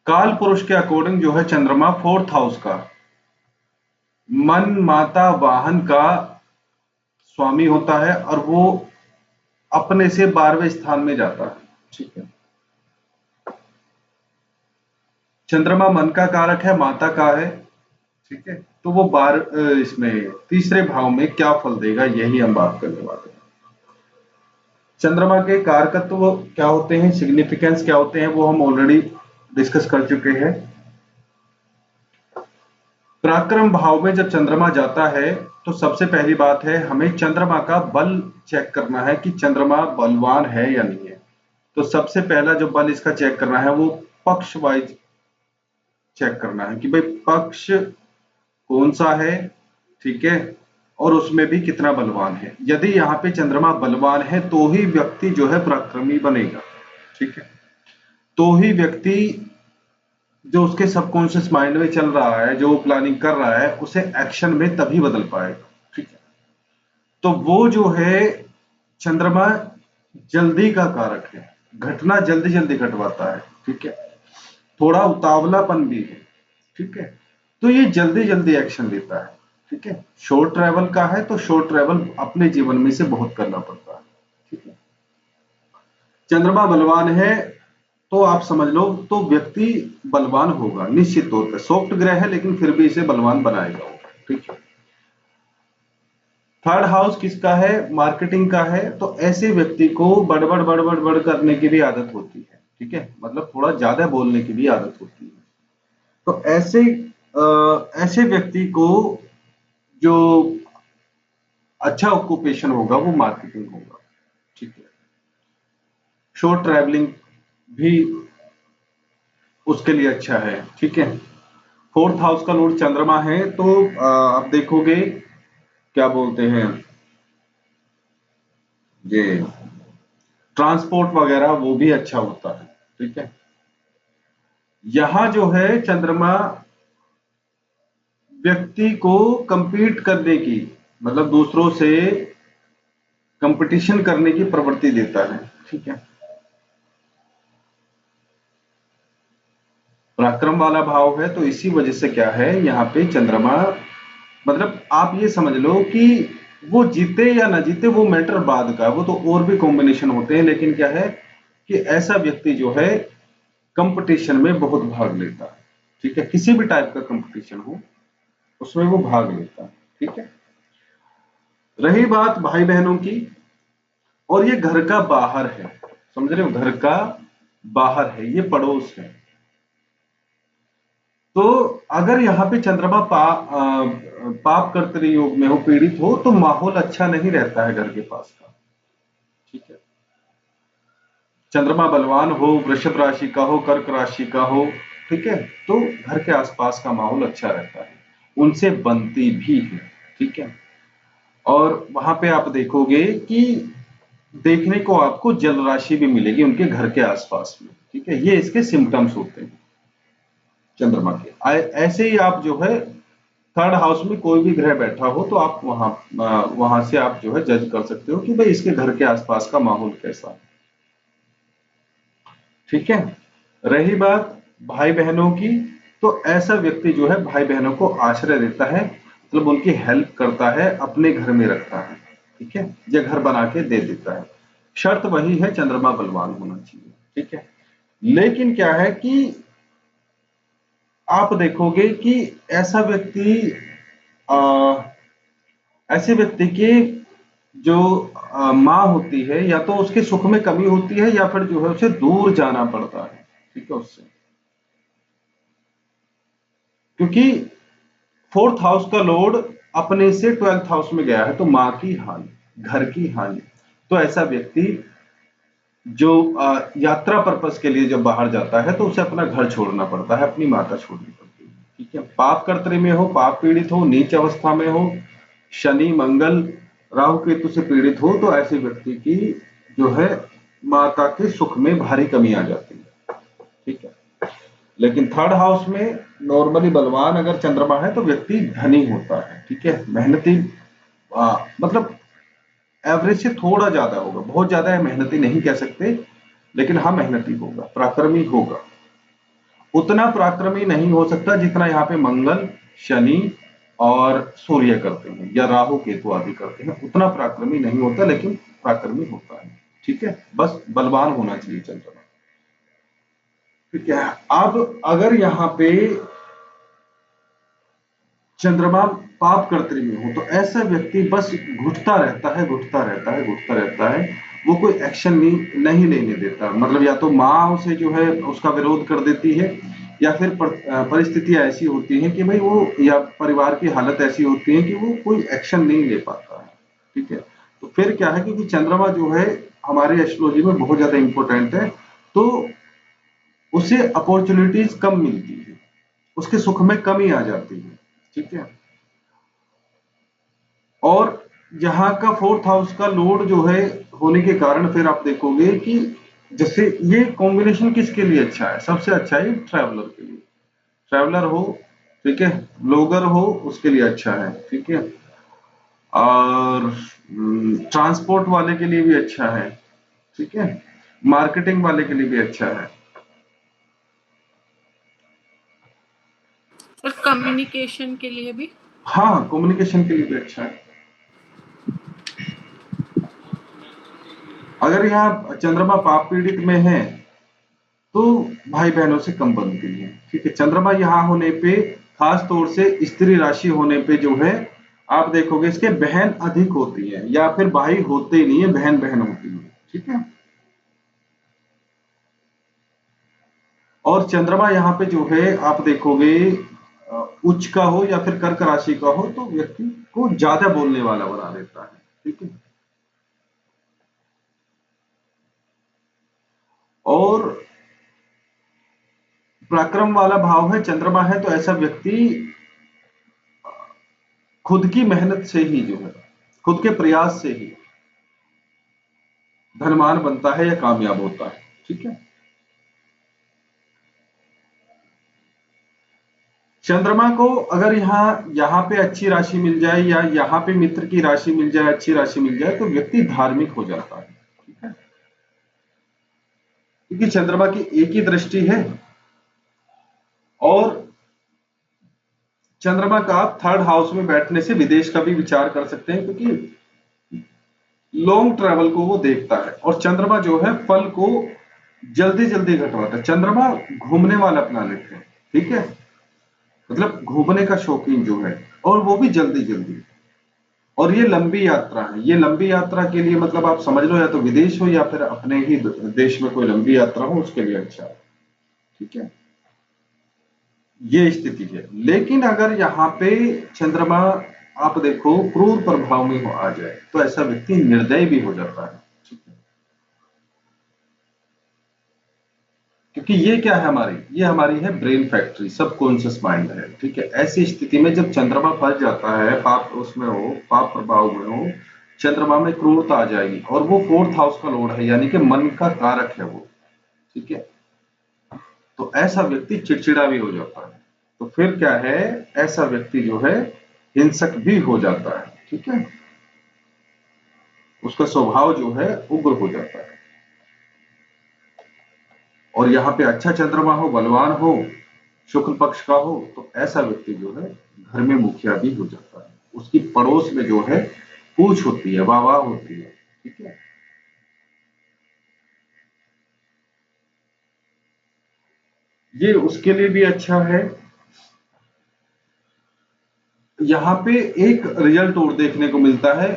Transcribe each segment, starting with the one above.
काल पुरुष के अकॉर्डिंग जो है चंद्रमा 4th हाउस का मन माता वाहन का स्वामी होता है और वो अपने से 12वें स्थान में जाता है। ठीक है, चंद्रमा मन का कारक है, माता का है। ठीक है, तो वो इसमें तीसरे भाव में क्या फल देगा, यही हम बात करने वाले हैं। चंद्रमा के कारकत्व क्या होते हैं, सिग्निफिकेंस क्या होते हैं, वो हम ऑलरेडी डिस्कस कर चुके हैं। पराक्रम भाव में जब चंद्रमा जाता है तो सबसे पहली बात है हमें चंद्रमा का बल चेक करना है कि चंद्रमा बलवान है या नहीं है। तो सबसे पहला जो बल इसका चेक करना है वो पक्ष वाइज चेक करना है कि भाई पक्ष कौन सा है। ठीक है, और उसमें भी कितना बलवान है। यदि यहाँ पे चंद्रमा बलवान है तो ही व्यक्ति जो है पराक्रमी बनेगा। ठीक है, तो ही व्यक्ति जो उसके सबकॉन्शियस माइंड में चल रहा है, जो प्लानिंग कर रहा है, उसे एक्शन में तभी बदल पाएगा। ठीक है, तो वो जो है चंद्रमा जल्दी का कारक है, घटना जल्दी जल्दी घटवाता है। ठीक है, थोड़ा उतावलापन भी है। ठीक है, तो ये जल्दी जल्दी एक्शन लेता है। ठीक है, शॉर्ट ट्रैवल का है तो शॉर्ट ट्रैवल अपने जीवन में से बहुत करना पड़ता है। ठीक है, चंद्रमा बलवान है तो आप समझ लो तो व्यक्ति बलवान होगा निश्चित तौर पे। सॉफ्ट ग्रह है लेकिन फिर भी इसे बलवान बनाएगा वो। ठीक है, थर्ड हाउस किसका है, मार्केटिंग का है। तो ऐसे व्यक्ति को बड़बड़ बड़बड़ बड़ करने की भी आदत होती है। ठीक है, मतलब थोड़ा ज्यादा बोलने की भी आदत होती है। तो ऐसे व्यक्ति को जो अच्छा ऑक्यूपेशन होगा वो मार्केटिंग होगा। ठीक है, शॉर्ट ट्रैवलिंग भी उसके लिए अच्छा है। ठीक है, 4th हाउस का लॉर्ड चंद्रमा है तो आप देखोगे क्या बोलते हैं ये ट्रांसपोर्ट वगैरह वो भी अच्छा होता है। ठीक है, यहां जो है चंद्रमा व्यक्ति को कंपीट करने की, मतलब दूसरों से कंपटीशन करने की प्रवृत्ति देता है। ठीक है, पराक्रम वाला भाव है तो इसी वजह से क्या है यहाँ पे चंद्रमा, मतलब आप ये समझ लो कि वो जीते या ना जीते वो मैटर बाद का, वो तो और भी कॉम्बिनेशन होते हैं। लेकिन क्या है कि ऐसा व्यक्ति जो है कंपटीशन में बहुत भाग लेता है। ठीक है, किसी भी टाइप का कंपटीशन हो उसमें वो भाग लेता है। ठीक है, रही बात भाई बहनों की, और ये घर का बाहर है, समझ रहे हो, घर का बाहर है, ये पड़ोस है। तो अगर यहाँ पे चंद्रमा पाप कर्तरी योग में हो, पीड़ित हो, तो माहौल अच्छा नहीं रहता है घर के पास का। ठीक है, चंद्रमा बलवान हो, वृषभ राशि का हो, कर्क राशि का हो, ठीक है, तो घर के आसपास का माहौल अच्छा रहता है, उनसे बनती भी है। ठीक है, और वहां पे आप देखोगे कि देखने को आपको जल राशि भी मिलेगी उनके घर के आसपास में। ठीक है, ये इसके सिम्टम्स होते हैं चंद्रमा के। ऐसे ही आप जो है थर्ड हाउस में कोई भी ग्रह बैठा हो तो आप वहां से आप जो है जज कर सकते हो कि भाई इसके घर के आसपास का माहौल कैसा है। ठीक है, रही बात भाई बहनों की, तो ऐसा व्यक्ति जो है भाई बहनों को आश्रय देता है, मतलब उनकी हेल्प करता है, अपने घर में रखता है। ठीक है, या घर बना के दे देता है। शर्त वही है, चंद्रमा बलवान होना चाहिए। ठीक है, लेकिन क्या है कि आप देखोगे कि ऐसा व्यक्ति ऐसे व्यक्ति की जो माँ होती है, या तो उसके सुख में कमी होती है या फिर जो है उसे दूर जाना पड़ता है। ठीक है, उससे, क्योंकि 4th हाउस का लॉर्ड अपने से 12th हाउस में गया है, तो माँ की हानि, घर की हानि। तो ऐसा व्यक्ति जो यात्रा पर्पस के लिए जब बाहर जाता है तो उसे अपना घर छोड़ना पड़ता है, अपनी माता छोड़नी पड़ती है। ठीक है, पाप कर्तरी में हो, पाप पीड़ित हो, नीच अवस्था में हो, शनि मंगल राहु केतु से पीड़ित हो, तो ऐसे व्यक्ति की जो है माता के सुख में भारी कमी आ जाती है। ठीक है, लेकिन थर्ड हाउस में नॉर्मली बलवान अगर चंद्रमा है तो व्यक्ति धनी होता है। ठीक है, मेहनती, मतलब एवरेज से थोड़ा ज्यादा होगा, बहुत ज्यादा है मेहनती नहीं कह सकते, लेकिन हाँ मेहनती होगा, पराक्रमी होगा। उतना पराक्रमी नहीं हो सकता जितना यहाँ पे मंगल, शनि और सूर्य करते हैं, या राहु केतु आदि करते हैं। उतना पराक्रमी नहीं होता, लेकिन पराक्रमी होता है। ठीक है, बस बलवान होना चाहिए चंद्रमा। ठीक है, अब अगर यहाँ पे चंद्रमा पाप कर्तरी में हो, तो ऐसा व्यक्ति बस घुटता रहता है, घुटता रहता है, घुटता रहता है। वो कोई एक्शन नहीं लेने देता। मतलब या तो माँ उसे जो है उसका विरोध कर देती है, या फिर परिस्थितियां ऐसी होती हैं कि भाई वो, या परिवार की हालत ऐसी होती है कि वो कोई एक्शन नहीं ले पाता है। ठीक है, तो फिर क्या है, क्योंकि चंद्रमा जो है हमारे एस्ट्रोलॉजी में बहुत ज्यादा इंपॉर्टेंट है, तो उसे अपॉर्चुनिटीज कम मिलती है, उसके सुख में कमी आ जाती है। ठीक है, और यहाँ का फोर्थ हाउस का लॉर्ड जो है होने के कारण फिर आप देखोगे कि जैसे ये कॉम्बिनेशन किसके लिए अच्छा है, सबसे अच्छा है ट्रैवलर के लिए। ट्रैवलर हो, ठीक है, ब्लॉगर हो, उसके लिए अच्छा है। ठीक है, और ट्रांसपोर्ट वाले के लिए भी अच्छा है। ठीक है, मार्केटिंग वाले के लिए भी अच्छा है। और कम्युनिकेशन के लिए भी। हाँ, कम्युनिकेशन के लिए भी अच्छा है। अगर यहाँ चंद्रमा पाप पीड़ित में है, तो भाई बहनों से कम बनती है। ठीक है, चंद्रमा यहाँ होने पे, खास तौर से स्त्री राशि होने पे जो है, आप देखोगे इसके बहन अधिक होती है, या फिर भाई होते ही नहीं है, बहन बहन होती है। ठीक है, और चंद्रमा यहाँ पे जो है आप देखोगे उच्च का हो या फिर कर्क राशि का हो, तो व्यक्ति को ज्यादा बोलने वाला बना देता है। ठीक है, और पराक्रम वाला भाव है, चंद्रमा है, तो ऐसा व्यक्ति खुद की मेहनत से ही जो है, खुद के प्रयास से ही धनवान बनता है या कामयाब होता है। ठीक है, चंद्रमा को अगर यहाँ पे अच्छी राशि मिल जाए, या यहाँ पे मित्र की राशि मिल जाए, अच्छी राशि मिल जाए, तो व्यक्ति धार्मिक हो जाता है। ठीक है, क्योंकि चंद्रमा की एक ही दृष्टि है, और चंद्रमा का आप थर्ड हाउस में बैठने से विदेश का भी विचार कर सकते हैं, क्योंकि लॉन्ग ट्रेवल को वो देखता है। और चंद्रमा जो है फल को जल्दी जल्दी घटवाता है। चंद्रमा घूमने वाला प्लैनेट है। ठीक है, मतलब घूमने का शौकीन जो है, और वो भी जल्दी जल्दी। और ये लंबी यात्रा है। ये लंबी यात्रा के लिए मतलब आप समझ लो, या तो विदेश हो या फिर अपने ही देश में कोई लंबी यात्रा हो, उसके लिए अच्छा है। ठीक है, ये स्थिति है। लेकिन अगर यहाँ पे चंद्रमा आप देखो क्रूर प्रभाव में हो आ जाए, तो ऐसा व्यक्ति निर्दयी भी हो जाता है। ठीक है, क्योंकि ये क्या है हमारी, ये हमारी है ब्रेन फैक्ट्री, सबकॉन्शियस माइंड है। ठीक है, ऐसी स्थिति में जब चंद्रमा फंस जाता है, पाप उसमें हो, पाप प्रभाव में हो, चंद्रमा में क्रूरता आ जाएगी। और वो फोर्थ हाउस का लॉर्ड है, यानी कि मन का कारक है वो। ठीक है, तो ऐसा व्यक्ति चिड़चिड़ा भी हो जाता है। तो फिर क्या है, ऐसा व्यक्ति जो है हिंसक भी हो जाता है। ठीक है, उसका स्वभाव जो है उग्र हो जाता है। और यहाँ पे अच्छा चंद्रमा हो, बलवान हो, शुक्ल पक्ष का हो, तो ऐसा व्यक्ति जो है घर में मुखिया भी हो जाता है। उसकी पड़ोस में जो है पूछ होती है, वाह वाह होती है। ठीक है, ये उसके लिए भी अच्छा है। यहाँ पे एक रिजल्ट और देखने को मिलता है,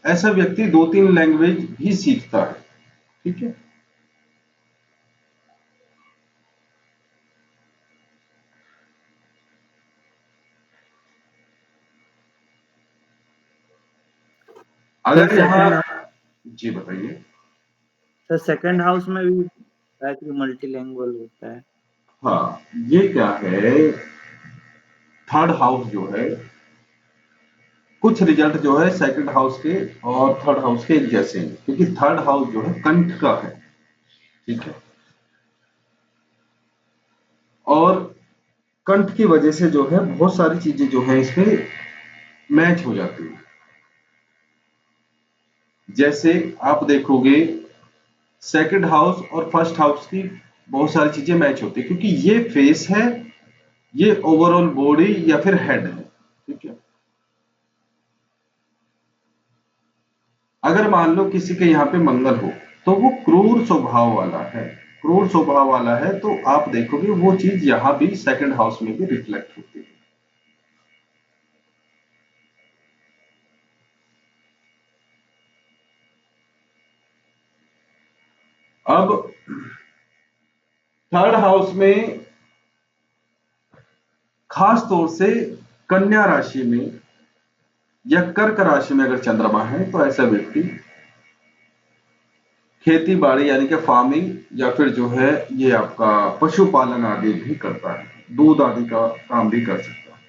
ऐसा व्यक्ति 2-3 लैंग्वेज भी सीखता है। ठीक है, सर अगर यहाँ, सेकंड जी बताइए। सर सेकंड हाउस में भी मल्टीलैंग्वेज होता है। हाँ, ये क्या है, थर्ड हाउस जो है, कुछ रिजल्ट जो है सेकंड हाउस के और थर्ड हाउस के एक जैसे हैं, क्योंकि थर्ड हाउस जो है कंठ का है। ठीक है, और कंठ की वजह से जो है बहुत सारी चीजें जो है इसमें मैच हो जाती है। जैसे आप देखोगे सेकंड हाउस और फर्स्ट हाउस की बहुत सारी चीजें मैच होती है, क्योंकि ये फेस है, ये ओवरऑल बॉडी या फिर हेड है। ठीक है, अगर मान लो किसी के यहाँ पे मंगल हो तो वो क्रूर स्वभाव वाला है, क्रूर स्वभाव वाला है, तो आप देखोगे वो चीज यहाँ भी सेकंड हाउस में भी रिफ्लेक्ट होती है। अब थर्ड हाउस में खास तौर से कन्या राशि में या कर्क राशि में अगर चंद्रमा है तो ऐसा व्यक्ति खेती बाड़ी यानी कि फार्मिंग या फिर जो है ये आपका पशुपालन आदि भी करता है, दूध आदि का काम भी कर सकता है।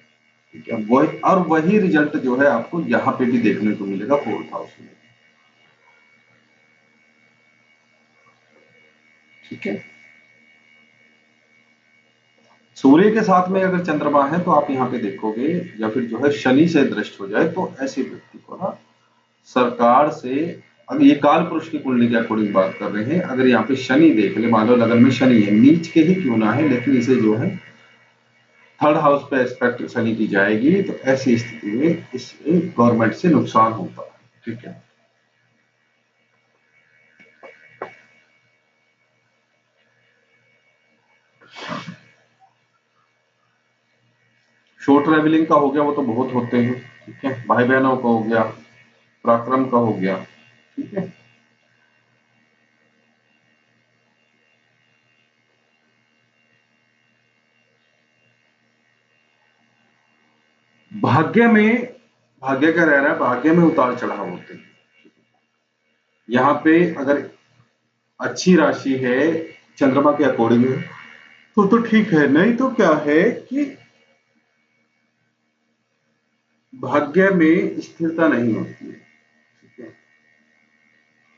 ठीक है, वही और वही रिजल्ट जो है आपको यहाँ पे भी देखने को मिलेगा फोर्थ हाउस में। ठीक है, सूर्य के साथ में अगर चंद्रमा है तो आप यहाँ पे देखोगे, या फिर जो है शनि से दृष्ट हो जाए तो ऐसे व्यक्ति को ना सरकार से, अगर ये काल पुरुष की कुंडली के अकॉर्डिंग बात कर रहे हैं, अगर यहाँ पे शनि देख ले, मान लो लगन में शनि है, नीच के ही क्यों ना है, लेकिन इसे जो है थर्ड हाउस पे एस्पेक्ट शनि की जाएगी, तो ऐसी स्थिति में इससे गवर्नमेंट से नुकसान होता है। ठीक है, शॉर्ट ट्रेवलिंग का हो गया, वो तो बहुत होते हैं। ठीक है, भाई बहनों का हो गया, पराक्रम का हो गया। ठीक है, भाग्य में, भाग्य का रह रहा है, भाग्य में उतार चढ़ाव होते हैं। यहाँ पे अगर अच्छी राशि है चंद्रमा के अकॉर्डिंग है तो ठीक है, नहीं तो क्या है कि भाग्य में स्थिरता नहीं होती है। ठीक है,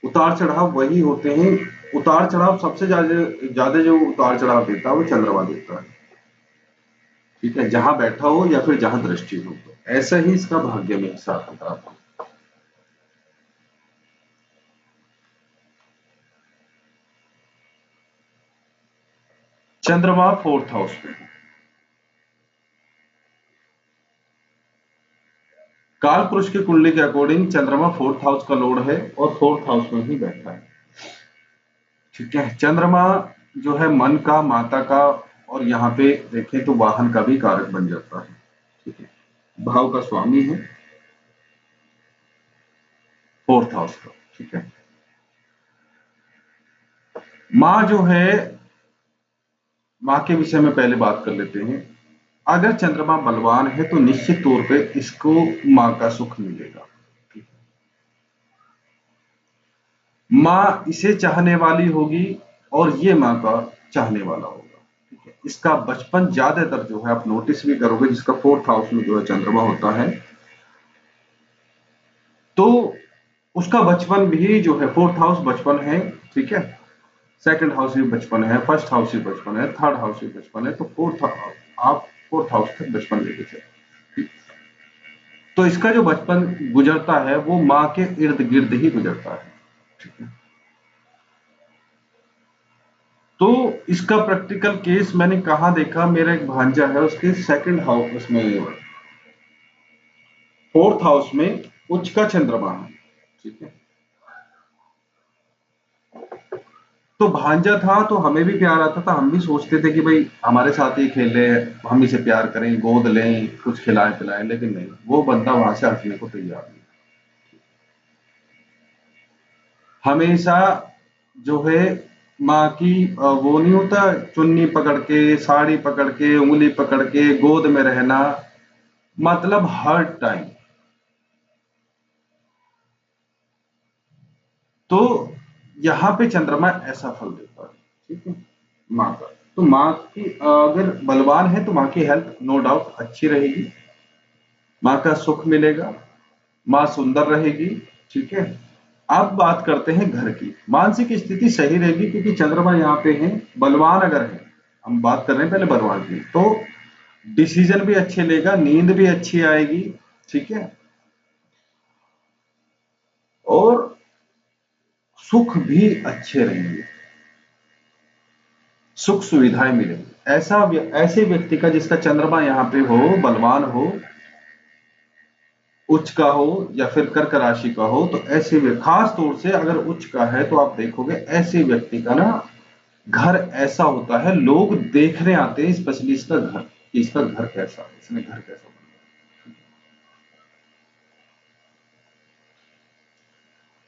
उतार चढ़ाव वही होते हैं, उतार चढ़ाव सबसे ज्यादा ज्यादा जो उतार चढ़ाव देता है वो चंद्रमा देता है। ठीक है, जहां बैठा हो या फिर जहां दृष्टि हो, तो ऐसा ही इसका भाग्य में हिसाब किताब है। चंद्रमा फोर्थ हाउस में, काल पुरुष की कुंडली के अकॉर्डिंग चंद्रमा फोर्थ हाउस का लॉर्ड है और फोर्थ हाउस में ही बैठा है। ठीक है, चंद्रमा जो है मन का, माता का, और यहाँ पे देखें तो वाहन का भी कारक बन जाता है। ठीक है, भाव का स्वामी है फोर्थ हाउस का। ठीक है, माँ जो है, माँ के विषय में पहले बात कर लेते हैं। अगर चंद्रमा बलवान है तो निश्चित तौर पे इसको माँ का सुख मिलेगा। माँ इसे चाहने वाली होगी और ये माँ का चाहने वाला होगा। ठीक है, इसका बचपन ज्यादातर जो है आप नोटिस भी करोगे, जिसका फोर्थ हाउस में जो है चंद्रमा होता है, तो उसका बचपन भी जो है, फोर्थ हाउस बचपन है। ठीक है, सेकंड हाउस भी बचपन है, फर्स्ट हाउस भी बचपन है, थर्ड हाउस भी बचपन है, तो आप फोर्थ हाउस तक बचपन लेके चले। तो इसका जो बचपन गुजरता है वो माँ के इर्द गिर्द ही गुजरता है। ठीक है, तो इसका प्रैक्टिकल केस मैंने कहाँ देखा, मेरा एक भांजा है, उसके सेकंड हाउस में, फोर्थ हाउस में उच्च का चंद्रमा है। ठीक है, तो भांजा था तो हमें भी प्यार आता था, हम भी सोचते थे कि भाई हमारे साथ ही खेले, हम इसे प्यार करें, गोद लें, कुछ खिलाएं पिलाएं, लेकिन नहीं, वो बंदा वहां से हटने को तैयार नहीं। हमेशा जो है माँ की वो नहीं होता, चुन्नी पकड़ के, साड़ी पकड़ के, उंगली पकड़ के गोद में रहना, मतलब हर टाइम। तो यहाँ पे चंद्रमा ऐसा फल देता है। ठीक है, माँ का, तो माँ की अगर बलवान है तो माँ की हेल्थ नो डाउट अच्छी रहेगी, माँ का सुख मिलेगा, माँ सुंदर रहेगी। ठीक है, अब बात करते हैं घर की, मानसिक स्थिति सही रहेगी क्योंकि चंद्रमा यहाँ पे है, बलवान अगर है, हम बात कर रहे हैं पहले बलवान की, तो डिसीजन भी अच्छे लेगा, नींद भी अच्छी आएगी। ठीक है, और सुख भी अच्छे रहेंगे। सुख सुविधाएं मिलेंगी। ऐसे व्यक्ति का जिसका चंद्रमा यहाँ पे हो, बलवान हो, उच्च का हो या फिर कर्क राशि का हो, तो ऐसे खास तौर से अगर उच्च का है तो आप देखोगे ऐसे व्यक्ति का ना घर ऐसा होता है, लोग देखने आते हैं स्पेशली इसका घर, कि इसका घर कैसा है, इसने घर कैसा बनाया।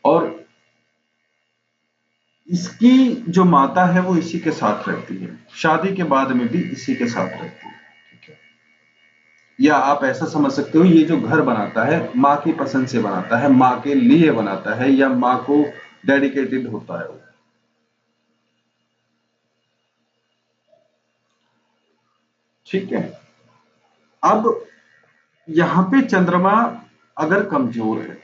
और इसकी जो माता है वो इसी के साथ रहती है, शादी के बाद में भी इसी के साथ रहती है। ठीक है, या आप ऐसा समझ सकते हो ये जो घर बनाता है माँ की पसंद से बनाता है, माँ के लिए बनाता है या माँ को डेडिकेटेड होता है वो। ठीक है, अब यहां पे चंद्रमा अगर कमजोर है,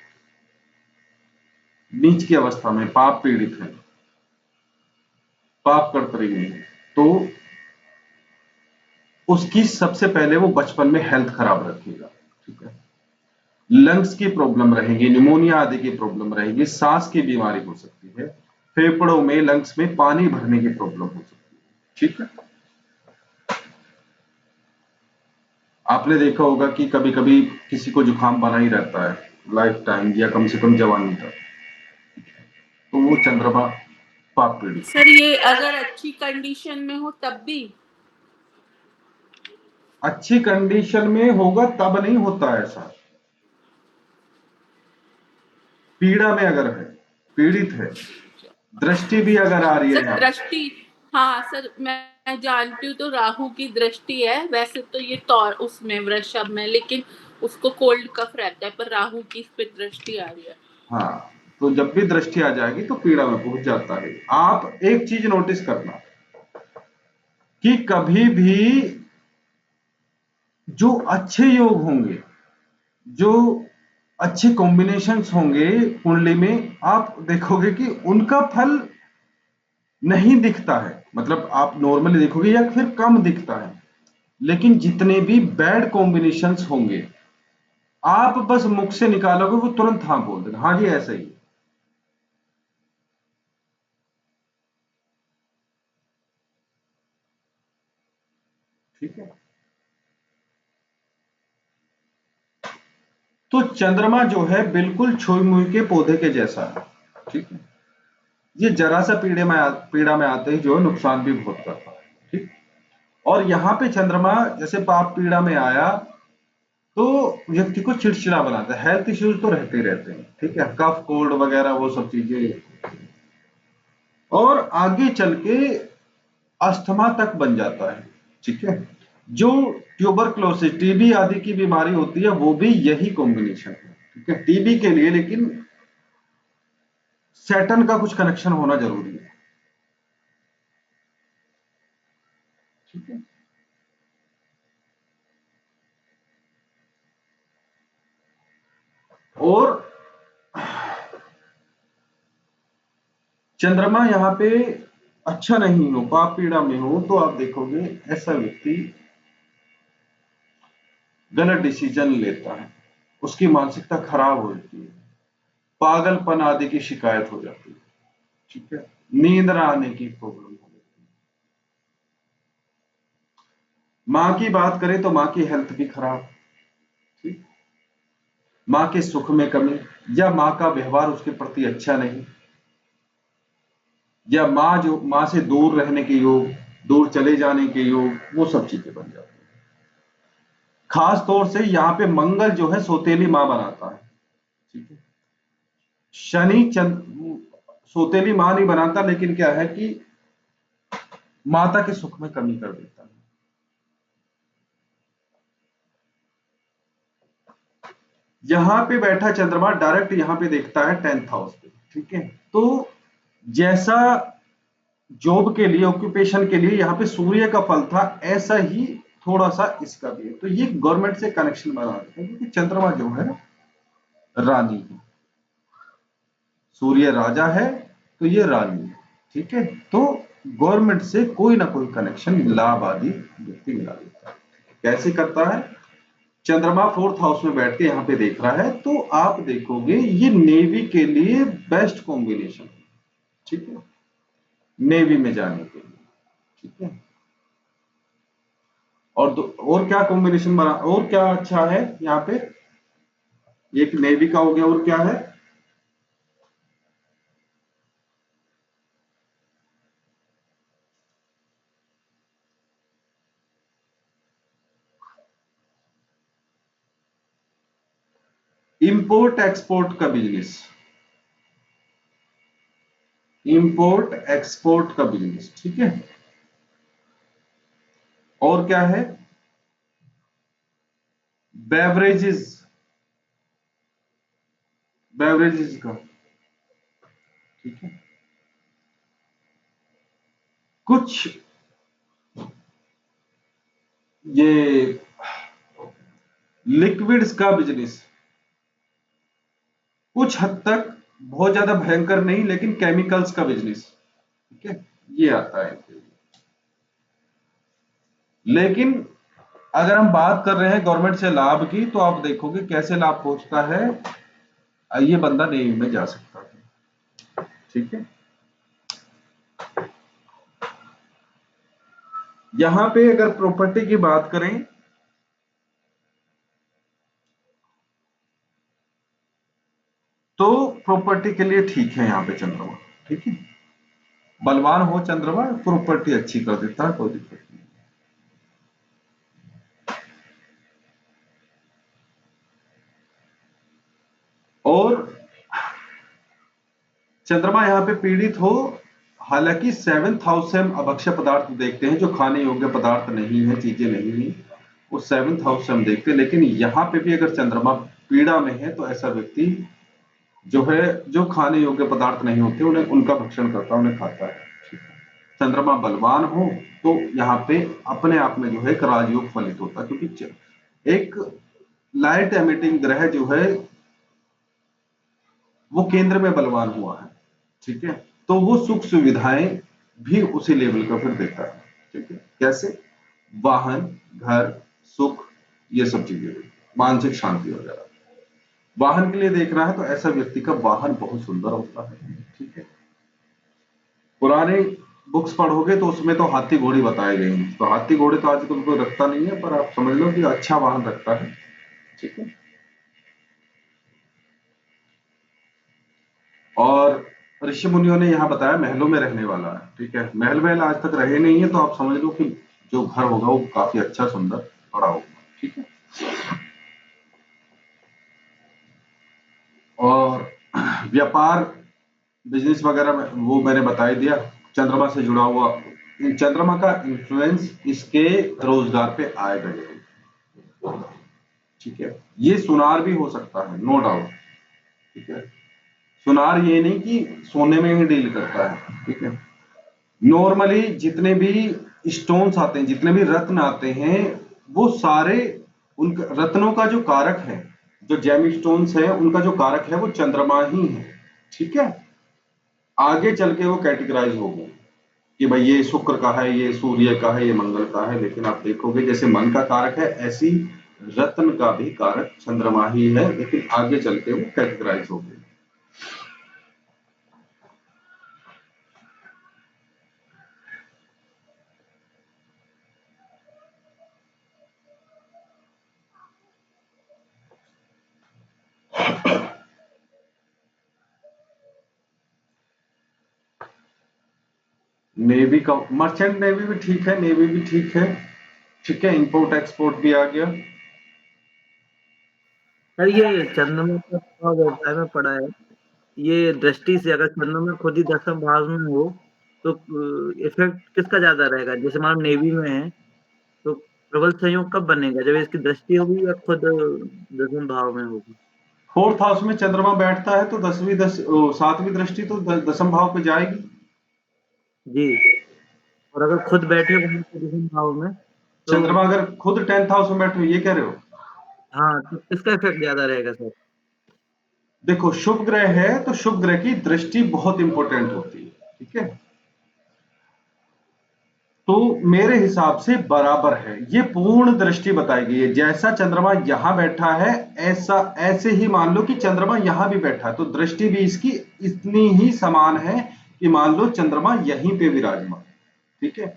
नीच की अवस्था में, पाप पीड़ित है, पाप कर्त रही है, तो उसकी सबसे पहले वो बचपन में हेल्थ खराब रखेगा। ठीक है, लंग्स की प्रॉब्लम रहेगी, निमोनिया आदि की प्रॉब्लम रहेगी, सांस की बीमारी हो सकती है, फेफड़ों में, लंग्स में पानी भरने की प्रॉब्लम हो सकती है। ठीक है, आपने देखा होगा कि कभी कभी किसी को जुकाम बना ही रहता है लाइफ टाइम या कम से कम जवानी तक, तो वो चंद्रमा पाप पीड़ित। सर ये अगर अच्छी कंडीशन में हो तब भी? अच्छी कंडीशन में होगा तब नहीं होता ऐसा, पीड़ा में अगर है, पीड़ित है, दृष्टि भी अगर आ रही है सर यहाँ, दृष्टि, हाँ सर मैं जानती हूँ, तो राहु की दृष्टि है वैसे तो ये तौर उसमें वृषभ में, लेकिन उसको कोल्ड कफ रहता है, पर राहु की इस पे दृष्टि आ रही है। हाँ, तो जब भी दृष्टि आ जाएगी तो पीड़ा में पहुंच जाता है। आप एक चीज नोटिस करना कि कभी भी जो अच्छे योग होंगे, जो अच्छे कॉम्बिनेशंस होंगे कुंडली में, आप देखोगे कि उनका फल नहीं दिखता है, मतलब आप नॉर्मली देखोगे या फिर कम दिखता है, लेकिन जितने भी बैड कॉम्बिनेशंस होंगे आप बस मुख से निकालोगे वो तुरंत हाँ बोल देना, हाँ जी ऐसा ही। ठीक है, तो चंद्रमा जो है बिल्कुल छुई मुई के पौधे के जैसा है। ठीक है, ये जरा सा पीड़ा में आते ही जो है नुकसान भी बहुत करता है। ठीक, और यहाँ पे चंद्रमा जैसे पाप पीड़ा में आया तो व्यक्ति को चिड़चिड़ा बनाता है, हेल्थ इश्यूज तो रहते ही रहते हैं। ठीक है, कफ कोल्ड वगैरह वो सब चीजें, और आगे चल के अस्थमा तक बन जाता है। ठीक है, जो ट्यूबरक्लोसिस, टीबी आदि की बीमारी होती है वो भी यही कॉम्बिनेशन है। ठीक है, टीबी के लिए लेकिन सैटर्न का कुछ कनेक्शन होना जरूरी है। ठीक है, और चंद्रमा यहाँ पे अच्छा नहीं हो, पाप पीड़ा में हो, तो आप देखोगे ऐसा व्यक्ति गलत डिसीजन लेता है, उसकी मानसिकता खराब हो जाती है, पागलपन आदि की शिकायत हो जाती है। ठीक है, नींद ना आने की प्रॉब्लम हो जाती है। मां की बात करें तो मां की हेल्थ भी खराब। ठीक, मां के सुख में कमी, या मां का व्यवहार उसके प्रति अच्छा नहीं, या मां से दूर रहने के योग, दूर चले जाने के योग, वो सब चीजें बन जाती है। खास तौर से यहाँ पे मंगल जो है सौतेली मां बनाता है। ठीक है, शनि सौतेली मां नहीं बनाता, लेकिन क्या है कि माता के सुख में कमी कर देता है। यहां पे बैठा चंद्रमा डायरेक्ट यहां पे देखता है 10th हाउस पे। ठीक है, तो जैसा जॉब के लिए, ऑक्यूपेशन के लिए यहाँ पे सूर्य का फल था, ऐसा ही थोड़ा सा इसका भी है, तो ये गवर्नमेंट से कनेक्शन बना देते हैं, क्योंकि चंद्रमा जो है रानी है, सूर्य राजा है तो ये रानी है। ठीक है, तो गवर्नमेंट से कोई ना कोई कनेक्शन, लाभ आदि व्यक्ति मिला देता है। कैसे करता है? चंद्रमा 4th हाउस में बैठ के यहाँ पे देख रहा है, तो आप देखोगे ये नेवी के लिए बेस्ट कॉम्बिनेशन है। ठीक है, नेवी में जाने के लिए। ठीक है। और क्या कॉम्बिनेशन बना, और क्या अच्छा है यहाँ पे, एक नेवी का हो गया, और क्या है, इंपोर्ट एक्सपोर्ट का बिजनेस, इंपोर्ट एक्सपोर्ट का बिजनेस, ठीक है। और क्या है, बेवरेजेस, बेवरेजेस का, ठीक है। कुछ ये लिक्विड्स का बिजनेस, कुछ हद तक, बहुत ज्यादा भयंकर नहीं, लेकिन केमिकल्स का बिजनेस, ठीक है, ये आता है। लेकिन अगर हम बात कर रहे हैं गवर्नमेंट से लाभ की, तो आप देखोगे कैसे लाभ पहुंचता है, ये बंदा नेवी में जा सकता है, ठीक है। यहां पे अगर प्रॉपर्टी की बात करें, तो प्रॉपर्टी के लिए ठीक है यहाँ पे चंद्रमा, ठीक है। बलवान हो चंद्रमा, प्रॉपर्टी अच्छी कर देता है, कोई दिक्कत नहीं। और चंद्रमा यहाँ पे पीड़ित हो, हालांकि 7th हाउस से हम अभक्ष्य पदार्थ देखते हैं, जो खाने योग्य पदार्थ नहीं है, चीजें नहीं है, वो 7th हाउस से हम देखते हैं। लेकिन यहाँ पे भी अगर चंद्रमा पीड़ा में है, तो ऐसा व्यक्ति जो है, जो खाने योग्य पदार्थ नहीं होते, उन्हें, उनका भक्षण करता है, उन्हें खाता है। चंद्रमा बलवान हो तो यहाँ पे अपने आप में जो है एक राजयोग फलित होता है, क्योंकि एक लाइट एमिटिंग ग्रह जो है वो केंद्र में बलवान हुआ है, ठीक है। तो वो सुख सुविधाएं भी उसी लेवल का फिर देता है, ठीक है। कैसे, वाहन, घर, सुख, ये सब चीजें, मानसिक शांति वगैरह। वाहन के लिए देखना है तो ऐसा व्यक्ति का वाहन बहुत सुंदर होता है, ठीक है। पुराने बुक्स पढ़ोगे तो उसमें तो हाथी घोड़ी बताए गए हैं, तो हाथी घोड़े तो आजकल कोई रखता नहीं है, पर आप समझ लो कि अच्छा वाहन रखता है, ठीक है। और ऋषि मुनियों ने यहाँ बताया महलों में रहने वाला है, ठीक है। महल महल आज तक रहे नहीं है, तो आप समझ लो कि जो घर होगा वो काफी अच्छा, सुंदर, बड़ा होगा, ठीक है। और व्यापार, बिजनेस वगैरह में वो मैंने बता ही दिया, चंद्रमा से जुड़ा हुआ। चंद्रमा का इन्फ्लुएंस इसके रोजगार पे आएगा जरूर, ठीक है। ये सुनार भी हो सकता है, नो डाउट, ठीक है। सुनार ये नहीं कि सोने में ही डील करता है, ठीक है। नॉर्मली जितने भी स्टोन्स आते हैं, जितने भी रत्न आते हैं, वो सारे, उन रत्नों का जो कारक है, जो जेमी स्टोन्स है, उनका जो कारक है वो चंद्रमा ही है, ठीक है। आगे चल के वो कैटेगराइज हो गए कि भाई ये शुक्र का है, ये सूर्य का है, ये मंगल का है, लेकिन आप देखोगे जैसे मन का कारक है, ऐसी रत्न का भी कारक चंद्रमा ही है, लेकिन आगे चल के वो कैटेगराइज हो गए। नेवी का, मर्चेंट नेवी भी ठीक है, नेवी भी ठीक है, ठीक है। इंपोर्ट एक्सपोर्ट भी आ गया। सर ये चंद्रमा का थोड़ा व्यवसाय में पड़ा है, ये दृष्टि से अगर चंद्रमा खुद ही 10वें भाव में हो तो इफेक्ट किसका ज्यादा रहेगा? जैसे मान लो नेवी में है तो प्रबल संयोग कब बनेगा, जब इसकी दृष्टि होगी या खुद 10वें भाव में होगी? 4th हाउस में चंद्रमा बैठता है तो 7वीं दृष्टि तो 10वें भाव पे जाएगी। जी, और अगर खुद बैठे वहां पे 10वें भाव में तो चंद्रमा अगर खुद 10th हाउस में बैठे हो, ये कह रहे हो? हाँ, तो किसका इफेक्ट ज्यादा रहेगा सर? देखो, शुभ ग्रह है तो शुभ ग्रह की दृष्टि बहुत इंपॉर्टेंट होती है, ठीक है। तो मेरे हिसाब से बराबर है, ये पूर्ण दृष्टि बताई गई है। जैसा चंद्रमा यहां बैठा है, ऐसा ऐसे ही मान लो कि चंद्रमा यहां भी बैठा है, तो दृष्टि भी इसकी इतनी ही समान है कि मान लो चंद्रमा यहीं पे विराजमान, ठीक है।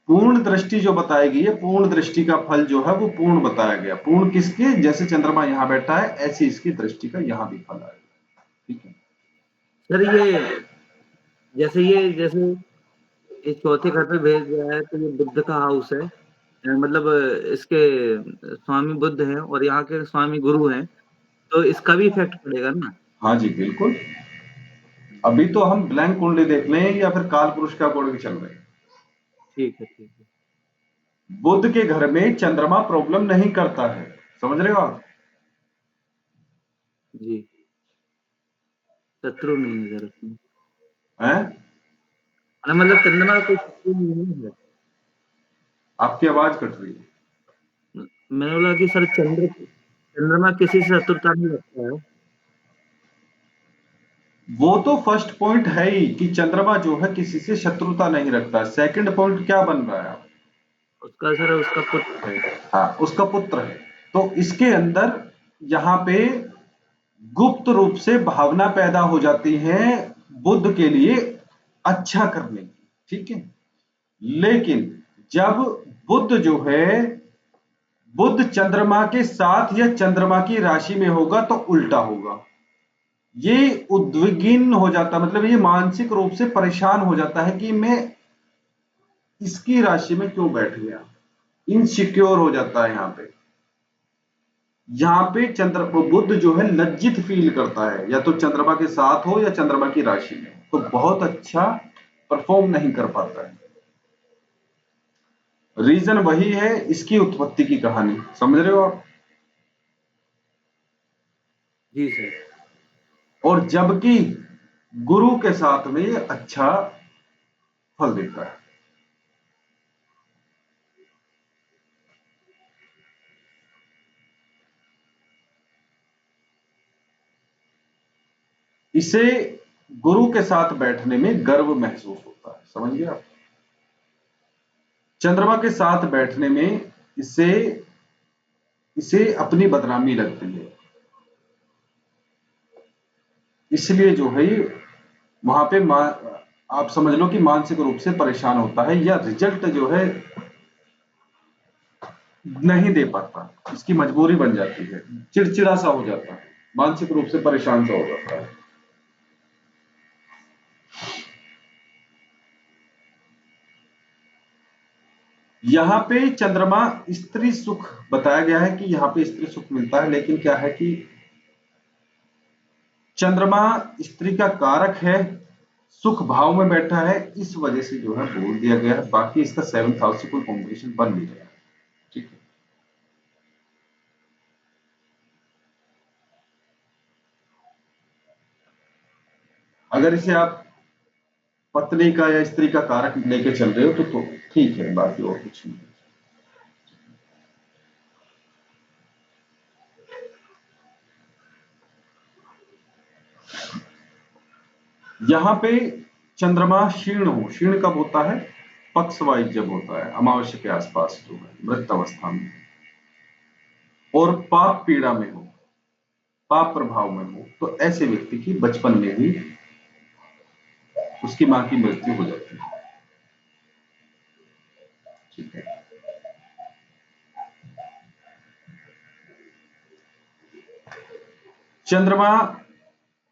पूर्ण दृष्टि जो बताई गई है, पूर्ण दृष्टि का फल जो है वो पूर्ण बताया गया। पूर्ण किसके? जैसे चंद्रमा यहाँ बैठा है ऐसी इसकी दृष्टि का यहाँ भी फल आएगा। ठीक है सर जैसे ये चौथे घर पे भेज दिया है तो ये बुद्ध का हाउस है, मतलब इसके स्वामी बुद्ध हैं और यहाँ के स्वामी गुरु हैं, तो इसका भी इफेक्ट पड़ेगा ना। हाँ जी बिल्कुल। अभी तो हम ब्लैंक कुंडली देख लें या फिर काल पुरुष का कुंडली चल रहे हैं। ठीक है, ठीक है। बुध के घर में चंद्रमा प्रॉब्लम नहीं करता है, समझ रहे हो आप? जी, शत्रु नहीं है सर उसमें। हैं? मतलब चंद्रमा कोई शत्रु नहीं है। आपकी आवाज कट रही है। मैंने बोला कि सर चंद्रमा किसी से शत्रुता नहीं रखता है। वो तो फर्स्ट पॉइंट है ही कि चंद्रमा जो है किसी से शत्रुता नहीं रखता। सेकंड पॉइंट क्या बन रहा है? उसका पुत्र है। हाँ, उसका पुत्र है। तो इसके अंदर यहाँ पे गुप्त रूप से भावना पैदा हो जाती है बुद्ध के लिए अच्छा करने की। ठीक है, लेकिन जब बुद्ध जो है बुद्ध चंद्रमा के साथ या चंद्रमा की राशि में होगा तो उल्टा होगा। ये उद्विग्न हो जाता, मतलब ये मानसिक रूप से परेशान हो जाता है कि मैं इसकी राशि में क्यों बैठ गया। इनसिक्योर हो जाता है यहाँ पे चंद्र बुद्ध जो है लज्जित फील करता है, या तो चंद्रमा के साथ हो या चंद्रमा की राशि में, तो बहुत अच्छा परफॉर्म नहीं कर पाता है। रीजन वही है, इसकी उत्पत्ति की कहानी समझ रहे हो आप? जी सर। और जबकि गुरु के साथ में ये अच्छा फल देता है। इसे गुरु के साथ बैठने में गर्व महसूस होता है, समझ गए आप? चंद्रमा के साथ बैठने में इसे इसे अपनी बदनामी लगती है, इसलिए जो है वहां पे आप समझ लो कि मानसिक रूप से परेशान होता है, या रिजल्ट जो है नहीं दे पाता, इसकी मजबूरी बन जाती है, चिड़चिड़ा सा हो जाता है, मानसिक रूप से परेशान सा हो जाता है। यहाँ पे चंद्रमा स्त्री सुख बताया गया है कि यहाँ पे स्त्री सुख मिलता है, लेकिन क्या है कि चंद्रमा स्त्री का कारक है, सुख भाव में बैठा है, इस वजह से जो है बोल दिया गया है। बाकी इसका 7th हाउस से कोई कॉम्बिनेशन बन नहीं रहा है। ठीक है, अगर इसे आप पत्नी का या स्त्री का कारक लेके चल रहे हो तो ठीक है, बाकी और कुछ नहीं। यहाँ पे चंद्रमा क्षीण हो, क्षीण कब होता है? पक्ष वाइज जब होता है, अमावस्या के आसपास जो है मृत अवस्था में, और पाप पीड़ा में हो, पाप प्रभाव में हो, तो ऐसे व्यक्ति की बचपन में ही उसकी मां की मृत्यु हो जाती है। ठीक है, चंद्रमा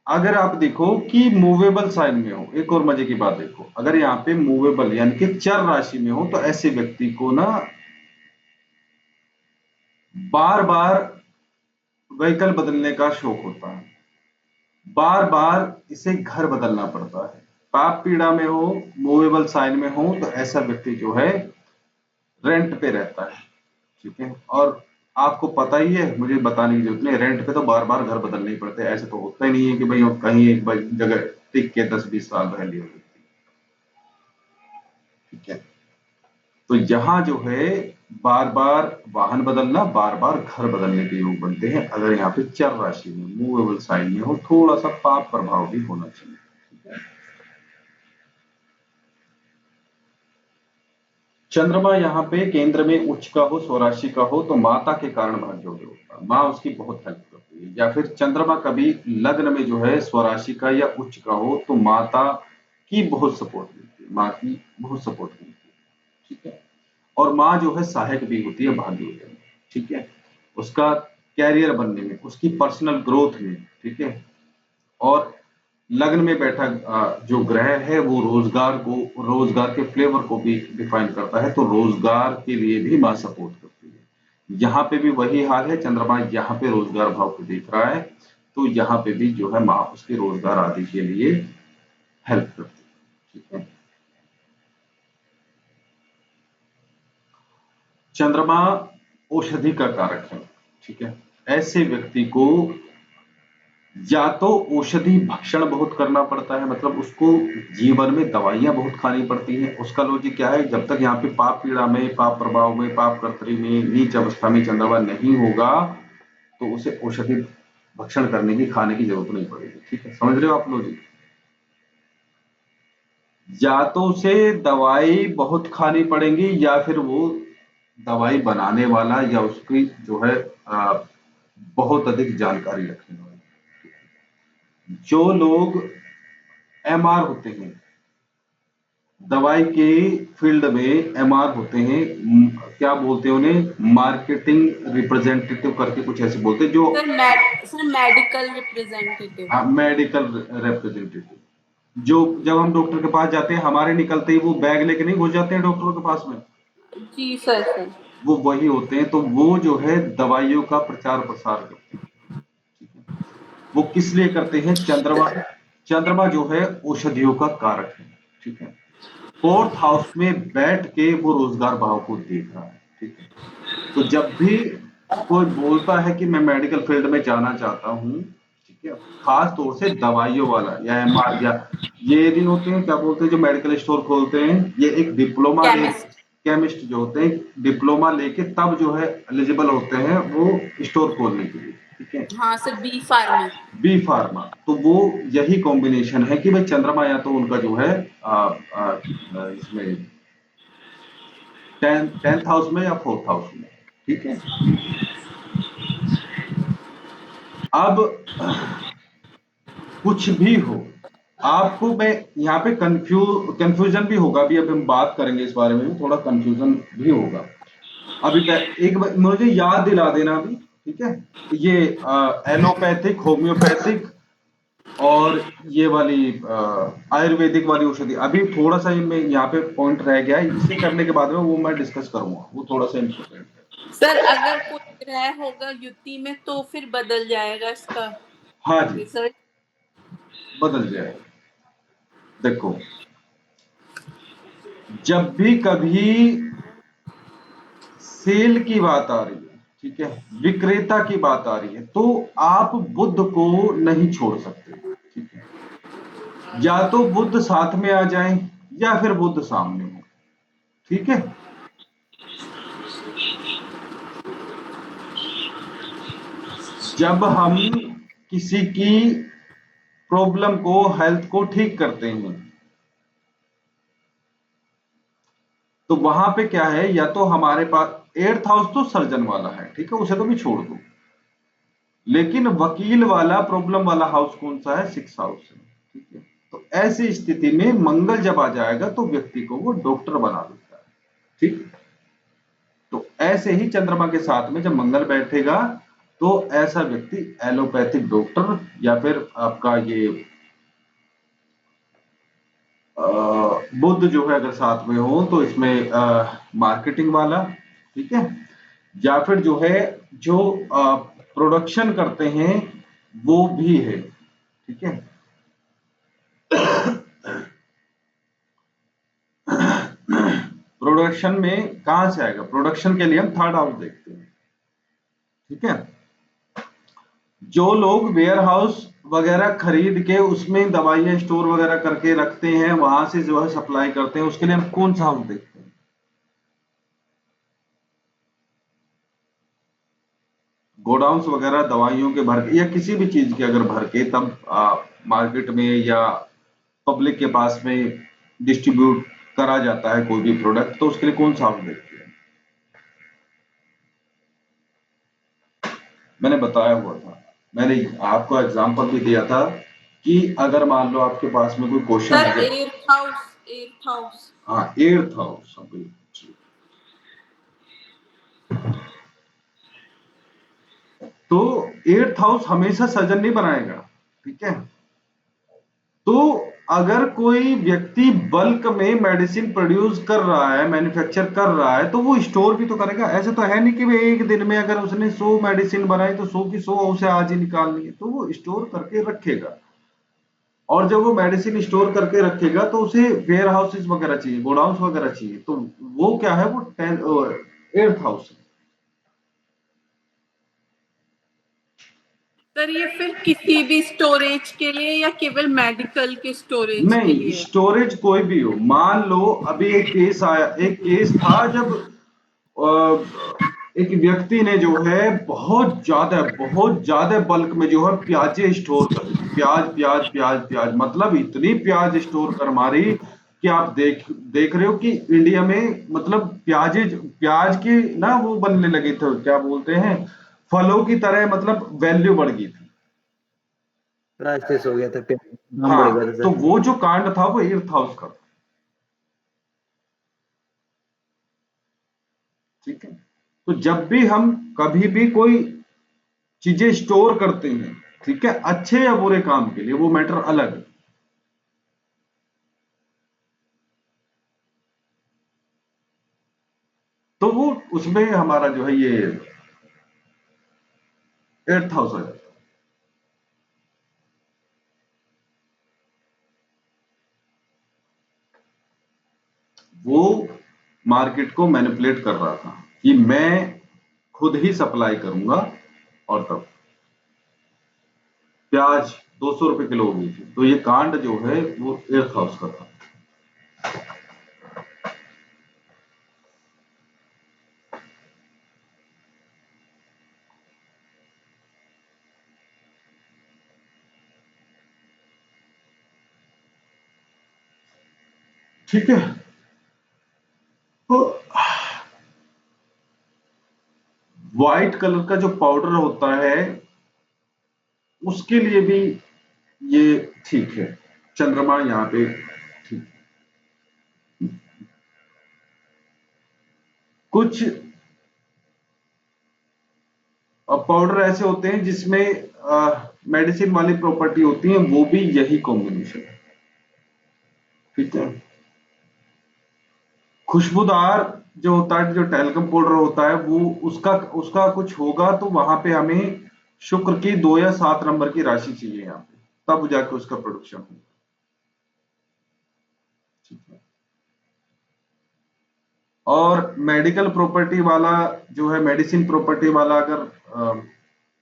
अगर आप देखो कि मूवेबल साइन में हो, एक और मजे की बात देखो, अगर यहाँ पे मूवेबल यानी कि चर राशि में हो, तो ऐसे व्यक्ति को ना बार बार व्हीकल बदलने का शौक होता है, बार बार इसे घर बदलना पड़ता है। पाप पीड़ा में हो, मूवेबल साइन में हो, तो ऐसा व्यक्ति जो है रेंट पे रहता है। ठीक है, और आपको पता ही है, मुझे बताने की जरूरत नहीं, रेंट पे तो बार बार घर बदलने ही पड़ते हैं। ऐसे तो होता ही नहीं है कि भाई कहीं एक जगह टिक के 10-20 साल रह लिया। ठीक है, तो यहाँ जो है बार बार वाहन बदलना, बार बार घर बदलने के योग बनते हैं, अगर यहाँ पे चर राशि में मूवेबल साइन में हो, थोड़ा सा पाप प्रभाव भी होना चाहिए। ठीक है? चंद्रमा यहाँ पे केंद्र में उच्च का हो, स्वराशि का हो, तो माता के कारण भाग्योदय होता है, माँ उसकी बहुत हेल्प करती है। या फिर चंद्रमा कभी लग्न में जो है स्वराशि का या उच्च का हो, तो माता की बहुत सपोर्ट मिलती है, माँ की बहुत सपोर्ट मिलती है। ठीक है। और माँ जो है सहायक भी होती है भाग्य उदय में, ठीक है, उसका कैरियर बनने में, उसकी पर्सनल ग्रोथ में, ठीक है। और लग्न में बैठा जो ग्रह है वो रोजगार के फ्लेवर को भी डिफाइन करता है, तो रोजगार के लिए भी माँ सपोर्ट करती है। यहाँ पे भी वही हाल है, चंद्रमा यहाँ पे रोजगार भाव को देख रहा है, तो यहाँ पे भी जो है माँ उसके रोजगार आदि के लिए हेल्प करती है, ठीक है। चंद्रमा औषधि का कारक है, ठीक है। ऐसे व्यक्ति को या तो औषधि भक्षण बहुत करना पड़ता है, मतलब उसको जीवन में दवाइयां बहुत खानी पड़ती हैं। उसका लॉजिक क्या है, जब तक यहाँ पे पाप पीड़ा में, पाप प्रभाव में, पाप कर्तरी में, नीच अवस्था में चंद्रमा नहीं होगा तो उसे औषधि भक्षण करने की, खाने की जरूरत नहीं पड़ेगी, ठीक है। समझ रहे हो आप लॉजिक? या तो उसे दवाई बहुत खानी पड़ेगी या फिर वो दवाई बनाने वाला या उसकी जो है बहुत अधिक जानकारी रखने वाला। जो लोग एमआर होते हैं, दवाई के फील्ड में एमआर होते हैं, क्या बोलते हैं उन्हें, मार्केटिंग रिप्रेजेंटेटिव करके कुछ ऐसे बोलते हैं, जो sir medical representative. Medical representative, जो जब हम डॉक्टर के पास जाते हैं हमारे निकलते ही वो बैग लेके नहीं घुस जाते हैं डॉक्टरों के पास में। जी सर। वो वही होते हैं, तो वो जो है दवाइयों का प्रचार प्रसार करते हैं, ठीक है। वो किस लिए करते हैं, चंद्रमा जो है औषधियों का कारक है, ठीक है। 4th हाउस में बैठ के वो रोजगार भाव को देख रहा है, ठीक है। तो जब भी कोई बोलता है कि मैं मेडिकल फील्ड में जाना चाहता हूँ, ठीक है, खास तौर से दवाइयों वाला या एमआर, या ये नहीं होते हैं, क्या बोलते हैं जो मेडिकल स्टोर खोलते हैं, ये एक डिप्लोमा ले, केमिस्ट जो होते हैं डिप्लोमा लेके तब जो है एलिजिबल होते हैं वो स्टोर खोलने के लिए, ठीक है। हाँ सर, बी फार्मा। तो वो यही कॉम्बिनेशन है कि भाई चंद्रमा या तो उनका जो है इसमें 10th हाउस में या 4th हाउस में, ठीक है। अब कुछ भी हो, आपको मैं यहाँ पे कंफ्यूजन भी होगा, अभी हम बात करेंगे इस बारे में भी, थोड़ा कंफ्यूजन भी होगा। अभी एक मुझे याद दिला देना अभी, ठीक है। ये एलोपैथिक, होम्योपैथिक और ये वाली आयुर्वेदिक वाली औषधि, अभी थोड़ा सा मैं यहाँ पे पॉइंट रह गया है, इसे करने के बाद में वो मैं डिस्कस करूंगा, वो थोड़ा सा इम्पोर्टेंट है सर। अगर कोई ग्रह होगा युति में तो फिर बदल जाएगा इसका हाँ जी, रिजल्ट। बदल जाएगा। देखो, जब भी कभी सेल की बात आ रही है, ठीक है, विक्रेता की बात आ रही है, तो आप बुध को नहीं छोड़ सकते, ठीक है। या तो बुध साथ में आ जाए या फिर बुध सामने हो, ठीक है। जब हम किसी की प्रॉब्लम को, हेल्थ को ठीक करते हैं, तो वहां पे क्या है, या तो हमारे पास 8th हाउस तो सर्जन वाला है, ठीक है, उसे तो भी छोड़ दो, लेकिन वकील वाला, प्रॉब्लम वाला हाउस कौन सा है, 6th हाउस है, ठीक है। तो ऐसी स्थिति में मंगल जब आ जाएगा तो व्यक्ति को वो डॉक्टर बना देता है, ठीक। तो ऐसे ही चंद्रमा के साथ में जब मंगल बैठेगा तो ऐसा व्यक्ति एलोपैथिक डॉक्टर, या फिर आपका ये बुध जो है अगर साथ में हो तो इसमें मार्केटिंग वाला, ठीक है, या फिर जो है जो प्रोडक्शन करते हैं वो भी है, ठीक है। प्रोडक्शन में कहां से आएगा, प्रोडक्शन के लिए हम 3rd हाउस देखते हैं, ठीक है। जो लोग वेयर हाउस वगैरह खरीद के उसमें दवाइयां स्टोर वगैरह करके रखते हैं, वहां से जो है सप्लाई करते हैं, उसके लिए हम कौन सा हाउस देखते हैं, गोडाउन्स वगैरह दवाइयों के भर के या किसी भी चीज के अगर भर के तब मार्केट में या पब्लिक के पास में डिस्ट्रीब्यूट करा जाता है कोई भी प्रोडक्ट, तो उसके लिए कौन सा हाउस देखते हैं। मैंने बताया हुआ था, मैंने आपको एग्जांपल भी दिया था कि अगर मान लो आपके पास में कोई क्वेश्चन सर है, 8th हाउस। हाँ 8th हाउस, तो 8th हाउस हमेशा सजन नहीं बनाएगा, ठीक है। तो अगर कोई व्यक्ति बल्क में मेडिसिन प्रोड्यूस कर रहा है, मैन्युफैक्चर कर रहा है, तो वो स्टोर भी तो करेगा। ऐसे तो है नहीं कि भाई एक दिन में अगर उसने 100 मेडिसिन बनाई तो 100 की 100 उसे आज ही निकालनी है, तो वो स्टोर करके रखेगा। और जब वो मेडिसिन स्टोर करके रखेगा तो उसे वेयर हाउसेस वगैरह चाहिए, गोडाउन वगैरह चाहिए, तो वो क्या है, वो 8th हाउस है। सर ये फिर किसी भी स्टोरेज के लिए या केवल मेडिकल के स्टोरेज के नहीं, लिए? स्टोरेज कोई भी हो। मान लो अभी एक केस आया, एक केस था जब एक व्यक्ति ने जो है बहुत ज्यादा बल्क में जो है प्याजें स्टोर कर ली। प्याज प्याज प्याज प्याज, मतलब इतनी प्याज स्टोर कर मारी कि आप देख देख रहे हो कि इंडिया में मतलब प्याज की ना वो बनने लगे थे, क्या बोलते हैं, फलों की तरह, मतलब वैल्यू बढ़ गई थी। प्राइस हो गया था, दाम बढ़ गया हाँ, था तो सर। वो जो कांड था वो 8th हाउस का था, ठीक है। तो जब भी हम कभी भी कोई चीजें स्टोर करते हैं, ठीक है, अच्छे या बुरे काम के लिए, वो मैटर अलग है। तो वो उसमें हमारा जो है ये 8th हाउस आ जाता है। वो मार्केट को मैनिपुलेट कर रहा था कि मैं खुद ही सप्लाई करूंगा, और तब प्याज 200 रुपए किलो हो गई थी। तो ये कांड जो है वो 8th हाउस का था। ठीक है। तो व्हाइट कलर का जो पाउडर होता है उसके लिए भी ये ठीक है, चंद्रमा यहाँ पे ठीक। कुछ पाउडर ऐसे होते हैं जिसमें मेडिसिन वाली प्रॉपर्टी होती है, वो भी यही कॉम्बिनेशन है, ठीक है। खुशबूदार जो होता है, जो टैल्कम पाउडर होता है, वो उसका उसका कुछ होगा तो वहां पे हमें शुक्र की 2 या 7 नंबर की राशि चाहिए यहाँ पे, तब जाके उसका प्रोडक्शन होगा, ठीक है। और मेडिकल प्रॉपर्टी वाला जो है, मेडिसिन प्रॉपर्टी वाला अगर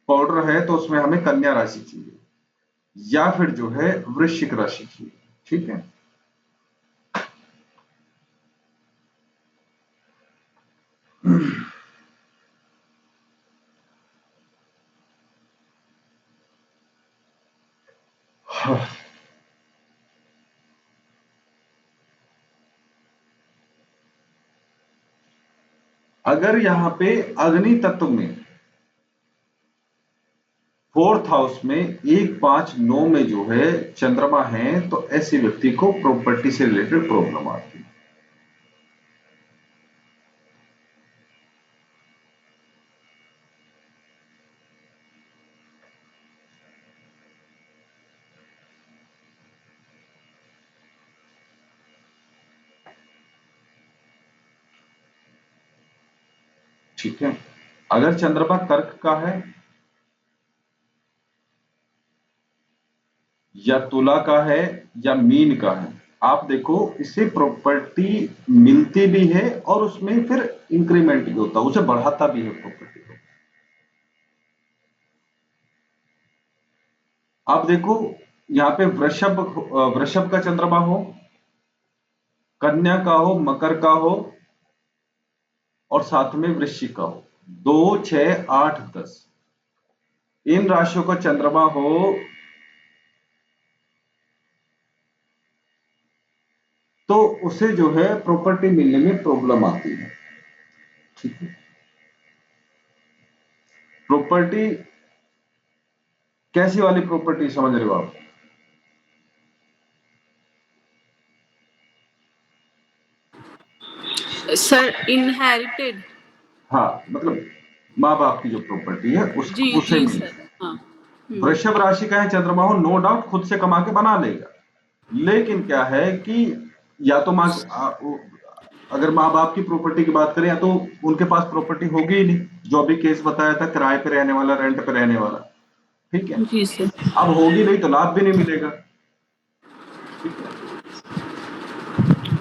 पाउडर है तो उसमें हमें कन्या राशि चाहिए, या फिर जो है वृश्चिक राशि चाहिए, ठीक है। अगर यहाँ पे अग्नि तत्व में 4th हाउस में 1 5 9 में जो है चंद्रमा है, तो ऐसे व्यक्ति को प्रॉपर्टी से रिलेटेड प्रॉब्लम आती है, ठीक है। अगर चंद्रमा कर्क का है या तुला का है या मीन का है, आप देखो इससे प्रॉपर्टी मिलती भी है और उसमें फिर इंक्रीमेंट भी होता है, उसे बढ़ाता भी है प्रॉपर्टी को। आप देखो यहाँ पे वृषभ का चंद्रमा हो, कन्या का हो, मकर का हो, और साथ में वृश्चिक का हो, 2 6 8 10, इन राशियों का चंद्रमा हो, तो उसे जो है प्रॉपर्टी मिलने में प्रॉब्लम आती है, ठीक है। प्रॉपर्टी कैसी वाली प्रॉपर्टी समझ रहे हो आप? Sir inherited? हाँ, मतलब माँ बाप की जो प्रॉपर्टी है जी उसे जी मिले। सर। हाँ। वृषभ राशि का है चंद्रमा हो, नो डाउट खुद से कमा के बना लेगा, लेकिन क्या है कि या तो अगर माँ बाप की प्रॉपर्टी की बात करें, या तो उनके पास प्रॉपर्टी होगी ही नहीं, जो अभी केस बताया था, किराए पे रहने वाला, रेंट पे रहने वाला, ठीक है। जी सर। अब होगी नहीं तो लाभ भी नहीं मिलेगा, ठीक है।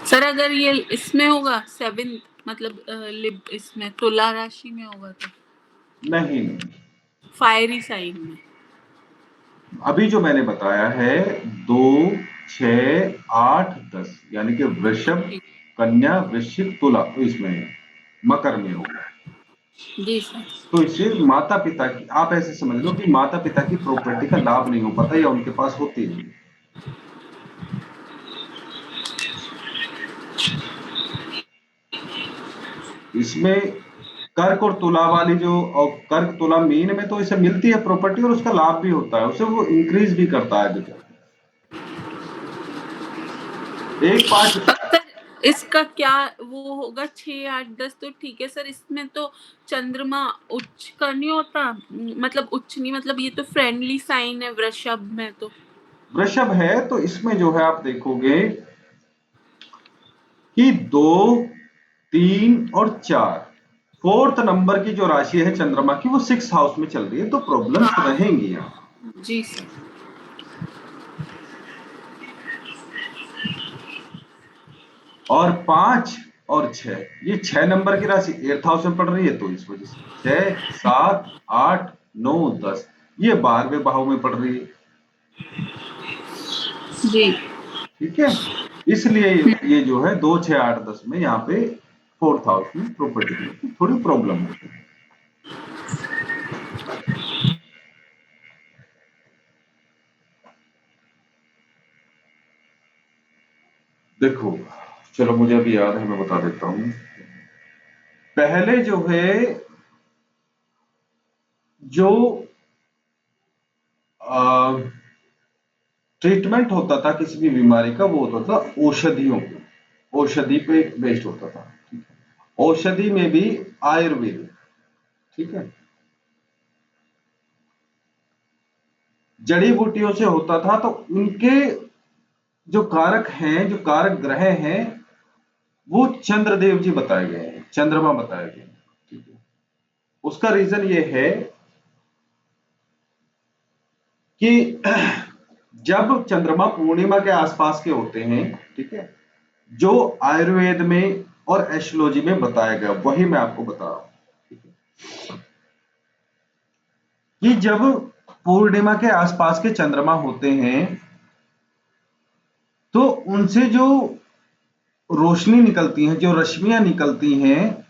सर अगर ये इसमें होगा सेवेंथ, मतलब इसमें तुला राशि में होगा तो नहीं, फायरी साइन में। अभी जो मैंने बताया है 2, 6, 8, 10, यानी कि वृषभ, जी कन्या, वृश्चिक, तुला, तो इसमें मकर में होगा। जी सर। तो इससे माता पिता की, आप ऐसे समझ लो कि माता पिता की प्रॉपर्टी का लाभ नहीं हो पाता, या उनके पास होती नहीं। इसमें कर्क और तुला वाली जो, और कर्क तुला मीन में तो इसे मिलती है प्रॉपर्टी, और उसका लाभ भी होता है, उसे वो इंक्रीज भी करता है आगे चल के। एक पार्ट सर इसका क्या वो होगा 6, 8, 10 तो ठीक है सर, इसमें तो चंद्रमा उच्च का नहीं होता, मतलब उच्च नहीं, मतलब ये तो फ्रेंडली साइन है वृषभ में तो। वृषभ है, तो इसमें जो है आप देखोगे कि 2, 3 और 4, फोर्थ नंबर की जो राशि है चंद्रमा की, वो 6 हाउस में चल रही है, तो प्रॉब्लम्स रहेंगी यहाँ। जी सर। और 5 और 6, ये 6 नंबर की राशि 8th हाउस में पड़ रही है, तो इस वजह से 6, 7, 8, 9, 10 ये 12वें भाव में पड़ रही है, जी ठीक है। इसलिए ये जो है 2, 6, 8, 10 में यहाँ पे 4th हाउस में प्रॉपर्टी की थोड़ी प्रॉब्लम होती है। देखो, चलो मुझे अभी याद है, मैं बता देता हूँ। पहले जो है, जो ट्रीटमेंट होता था किसी भी बीमारी का, वो होता था औषधियों पे, औषधि पे बेस्ड होता था, ठीक है। औषधि में भी आयुर्वेद, ठीक है, जड़ी बूटियों से होता था, तो उनके जो कारक हैं, जो कारक ग्रह हैं, वो चंद्रदेव जी बताए गए हैं, चंद्रमा बताए गए हैं, ठीक है। उसका रीजन ये है कि जब चंद्रमा पूर्णिमा के आसपास के होते हैं, ठीक है, जो आयुर्वेद में और एस्ट्रोलॉजी में बताया गया, वही मैं आपको बता रहा हूं, ठीक है, कि जब पूर्णिमा के आसपास के चंद्रमा होते हैं, तो उनसे जो रोशनी निकलती है, जो रश्मियां निकलती हैं,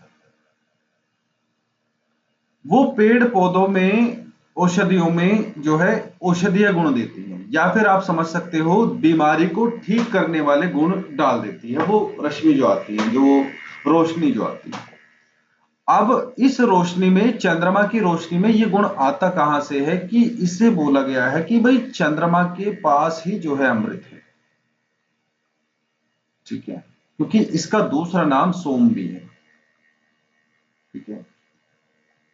वो पेड़ पौधों में, औषधियों में जो है औषधीय गुण देती हैं, या फिर आप समझ सकते हो बीमारी को ठीक करने वाले गुण डाल देती है, वो रश्मि जो आती है, जो रोशनी जो आती है। अब इस रोशनी में, चंद्रमा की रोशनी में, ये गुण आता कहां से है कि इससे बोला गया है कि भाई चंद्रमा के पास ही जो है अमृत है, ठीक है, क्योंकि इसका दूसरा नाम सोम भी है, ठीक है।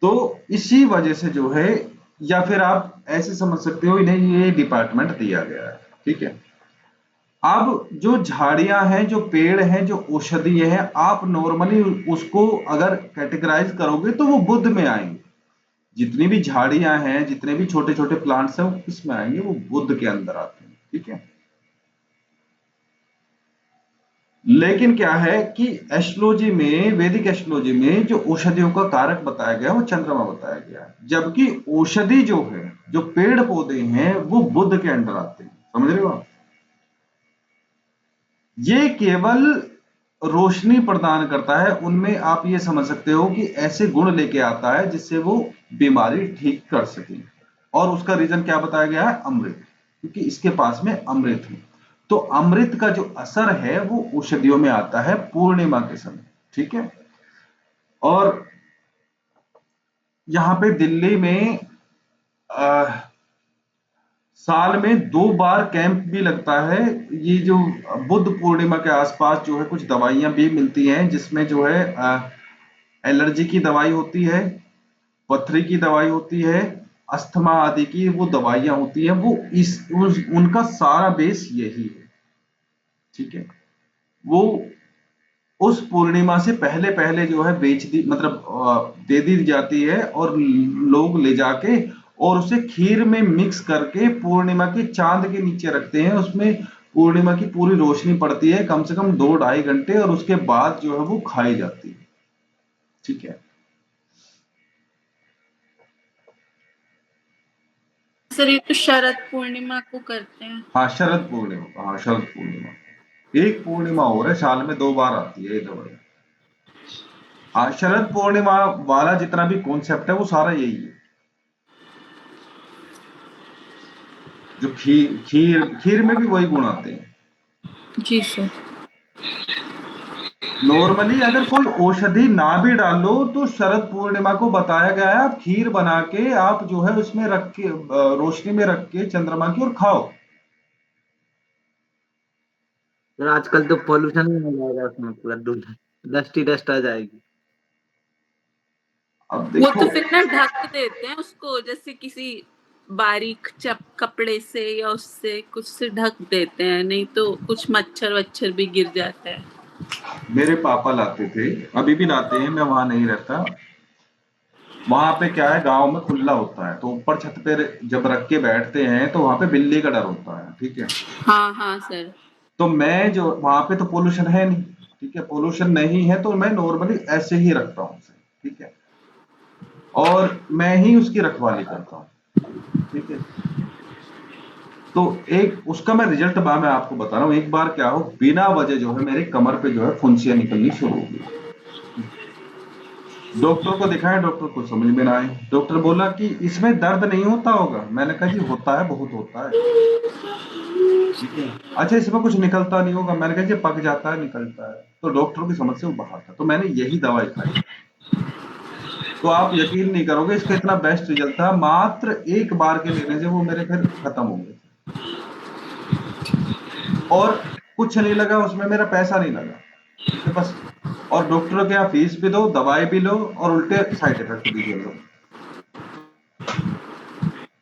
तो इसी वजह से जो है, या फिर आप ऐसे समझ सकते हो, नहीं ये डिपार्टमेंट दिया गया है, ठीक है। अब जो झाड़ियां हैं, जो पेड़ हैं, जो औषधीय हैं, आप नॉर्मली उसको अगर कैटेगराइज करोगे तो वो बुध में आएंगे। जितनी भी झाड़ियां हैं, जितने भी छोटे छोटे प्लांट्स हैं, वो किस में आएंगे? वो बुध के अंदर आते हैं, ठीक है। लेकिन क्या है कि एस्ट्रोलॉजी में, वैदिक एस्ट्रोलॉजी में जो औषधियों का कारक बताया गया, वो चंद्रमा बताया गया है, जबकि औषधि जो है, जो पेड़ पौधे हैं, वो बुध के अंडर आते हैं, समझ रहे हो आप? ये केवल रोशनी प्रदान करता है, उनमें आप ये समझ सकते हो कि ऐसे गुण लेके आता है जिससे वो बीमारी ठीक कर सके। और उसका रीजन क्या बताया गया है? अमृत, क्योंकि इसके पास में अमृत है। तो अमृत का जो असर है वो औषधियों में आता है पूर्णिमा के समय, ठीक है। और यहाँ पे दिल्ली में साल में 2 बार कैंप भी लगता है। ये जो बुद्ध पूर्णिमा के आसपास जो है कुछ दवाइयां भी मिलती हैं, जिसमें जो है एलर्जी की दवाई होती है, पथरी की दवाई होती है, अस्थमा आदि की वो दवाइयां होती हैं, वो उनका सारा बेस यही है। ठीक है, वो उस पूर्णिमा से पहले पहले जो है बेच दी, मतलब दे दी जाती है, और लोग ले जाके और उसे खीर में मिक्स करके पूर्णिमा के चांद के नीचे रखते हैं। उसमें पूर्णिमा की पूरी रोशनी पड़ती है कम से कम 2-2.5 घंटे, और उसके बाद जो है वो खाई जाती है। ठीक है, सर ये तो शरद पूर्णिमा को करते हैं। हाँ शरद पूर्णिमा, हाँ शरद पूर्णिमा। एक पूर्णिमा और है, साल में 2 बार आती है ये दवाई। हाँ, शरद पूर्णिमा वाला जितना भी कॉन्सेप्ट है वो सारा यही है। जो खीर खीर खीर में भी वही गुण आते हैं। जी सर। नॉर्मली अगर कोई औषधि ना भी डालो तो शरद पूर्णिमा को बताया गया है, आप खीर बना के आप जो है उसमें रख के रोशनी में रख के चंद्रमा की और खाओ। सर आजकल तो पॉल्यूशन भी हो जाएगा उसमें, पूरा डस्ट ही डस्ट आ जाएगी। अब वो देखो, तो फिर ना ढक देते हैं उसको, जैसे किसी बारीक चप कपड़े से या उससे कुछ से ढक देते हैं, नहीं तो कुछ मच्छर वच्छर भी गिर जाता है। मेरे पापा लाते थे, अभी भी लाते हैं, मैं वहां नहीं रहता। वहां पे क्या है, गांव में खुला होता है, तो ऊपर छत पे जब रख के बैठते हैं तो वहां पे बिल्ली का डर होता है। ठीक है, हाँ हाँ सर। तो मैं जो वहां पे तो पोल्यूशन है नहीं, ठीक है, पोल्यूशन नहीं है, तो मैं नॉर्मली ऐसे ही रखता हूँ उसे। ठीक है, और मैं ही उसकी रखवाली करता हूँ। ठीक है, तो एक उसका मैं रिजल्ट मैं आपको बता रहा हूँ। एक बार क्या हो, बिना वजह जो है मेरे कमर पे जो है फुंसियां निकलनी शुरू हो गई। डॉक्टर को दिखाया, डॉक्टर को समझ में ना आए। डॉक्टर बोला कि इसमें दर्द नहीं होता होगा। मैंने कहा जी होता है, बहुत होता है। ठीक है, अच्छा इसमें कुछ निकलता नहीं होगा। मैंने कहा जी पक जाता है, निकलता है। तो डॉक्टर की समझ से वो बाहर था, तो मैंने यही दवाई खाई। तो आप यकीन नहीं करोगे, इसका इतना बेस्ट रिजल्ट था, मात्र एक बार के लेने से वो मेरे फिर खत्म हो गए। और कुछ नहीं लगा उसमें, मेरा पैसा नहीं लगा। ठीक है, बस। और डॉक्टरों के यहाँ फीस भी दो, दवाई भी लो, और उल्टे साइड इफेक्ट भी झेलो।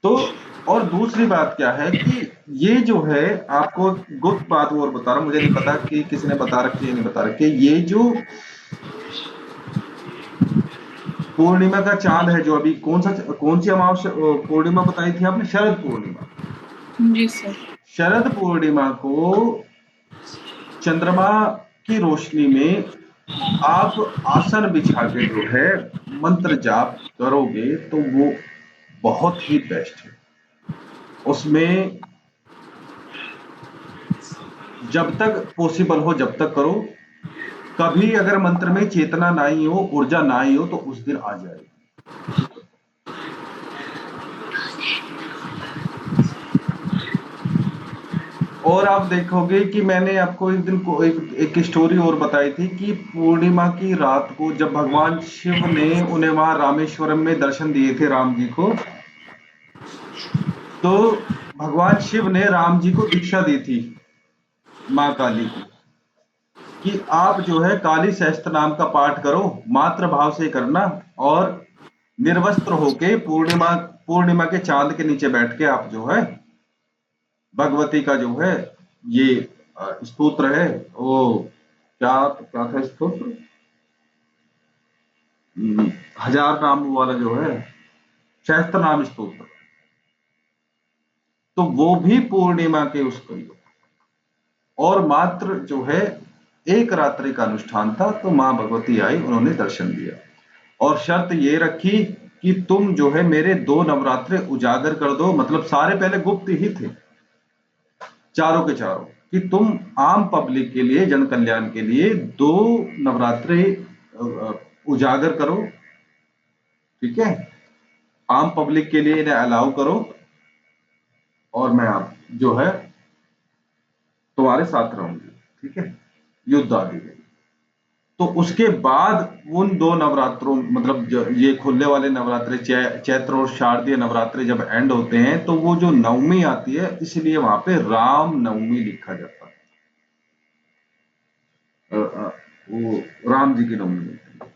तो और दूसरी बात क्या है कि ये जो है, आपको गुप्त बात और बता रहा हूं, मुझे नहीं पता कि किसने बता रखी है नहीं बता रखी है। ये जो पूर्णिमा का चांद है, जो अभी कौन सी अमावस्या पूर्णिमा बताई थी आपने, शरद पूर्णिमा। जी सर। शरद पूर्णिमा को चंद्रमा की रोशनी में आप आसन बिछा के जो है मंत्र जाप करोगे तो वो बहुत ही बेस्ट है। उसमें जब तक पॉसिबल हो जब तक करो। कभी अगर मंत्र में चेतना नहीं हो, ऊर्जा नहीं हो, तो उस दिन आ जाएगी। और आप देखोगे कि मैंने आपको एक दिन को एक स्टोरी और बताई थी कि पूर्णिमा की रात को जब भगवान शिव ने उन्हें वहां रामेश्वरम में दर्शन दिए थे राम जी को, तो भगवान शिव ने राम जी को दीक्षा दी थी मां काली की, कि आप जो है काली सहस्त्र नाम का पाठ करो, मात्र भाव से करना, और निर्वस्त्र होके पूर्णिमा पूर्णिमा के चांद के नीचे बैठ के आप जो है भगवती का जो है ये स्तोत्र है वो, क्या क्या था स्तोत्र, हजार नाम वाला जो है सहस्त्र नाम स्तोत्र, तो वो भी पूर्णिमा के उस पर। और मात्र जो है एक रात्रि का अनुष्ठान था, तो मां भगवती आई, उन्होंने दर्शन दिया, और शर्त ये रखी कि तुम जो है मेरे 2 नवरात्रे उजागर कर दो, मतलब सारे पहले गुप्त ही थे चारों के चारों, कि तुम आम पब्लिक के लिए, जन कल्याण के लिए 2 नवरात्रे उजागर करो। ठीक है, आम पब्लिक के लिए इन्हें अलाउ करो, और मैं आप जो है तुम्हारे साथ रहूंगी। ठीक है, युद्ध आदि में। तो उसके बाद उन 2 नवरात्रों, मतलब ये खुलने वाले नवरात्रे चैत्र और शारदीय नवरात्रे जब एंड होते हैं, तो वो जो नवमी आती है, इसलिए वहां पे राम नवमी लिखा जाता है। वो राम जी की नवमी होती है।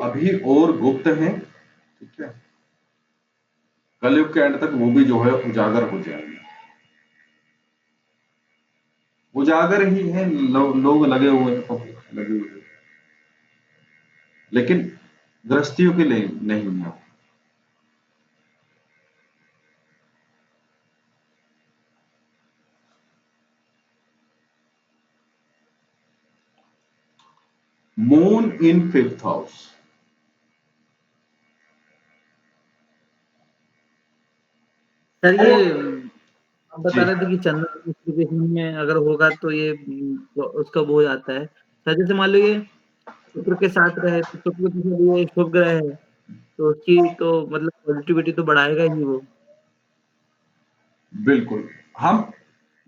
अभी और गुप्त हैं, ठीक है। कलयुग के एंड तक वो भी जो है उजागर हो जाएंगे। उजागर ही है, लोग लगे हुए हैं, पब्लिक लगी हुई है, लेकिन गृहस्थियों के लिए नहीं है। Moon in 5th house. Sir ये आप बता जी रहे थे कि चंद्रमा की लोकेशन में अगर होगा तो ये तो उसका वो हो जाता है। सर जैसे मान लो ये शुक्र के साथ रहे तो शुक्र तो ये शुभ ग्रह है, तो उसकी तो मतलब पॉजिटिविटी तो बढ़ाएगा ही वो। बिल्कुल। हम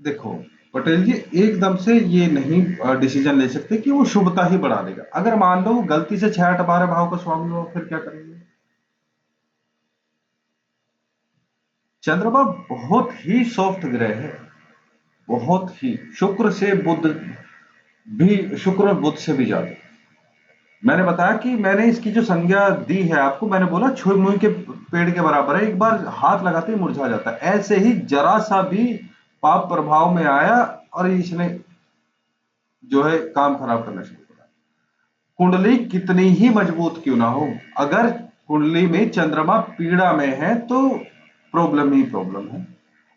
देखो पटेल जी, एकदम से ये नहीं डिसीजन ले सकते कि वो शुभता ही बढ़ा देगा। अगर मान लो गलती से 6 8 12 भाव का स्वामी हो, फिर क्या करेंगे? चंद्रमा बहुत ही सॉफ्ट ग्रह है, बहुत ही। शुक्र से बुध भी, शुक्र और बुध से भी ज्यादा। मैंने बताया कि मैंने इसकी जो संज्ञा दी है आपको, मैंने बोला छुई मुई के पेड़ के बराबर है, एक बार हाथ लगाते ही मुरझा जाता है। ऐसे ही जरा सा भी पाप प्रभाव में आया और इसने जो है काम खराब करना शुरू करा। कुंडली कितनी ही मजबूत क्यों ना हो, अगर कुंडली में चंद्रमा पीड़ा में है तो प्रॉब्लम ही प्रॉब्लम है।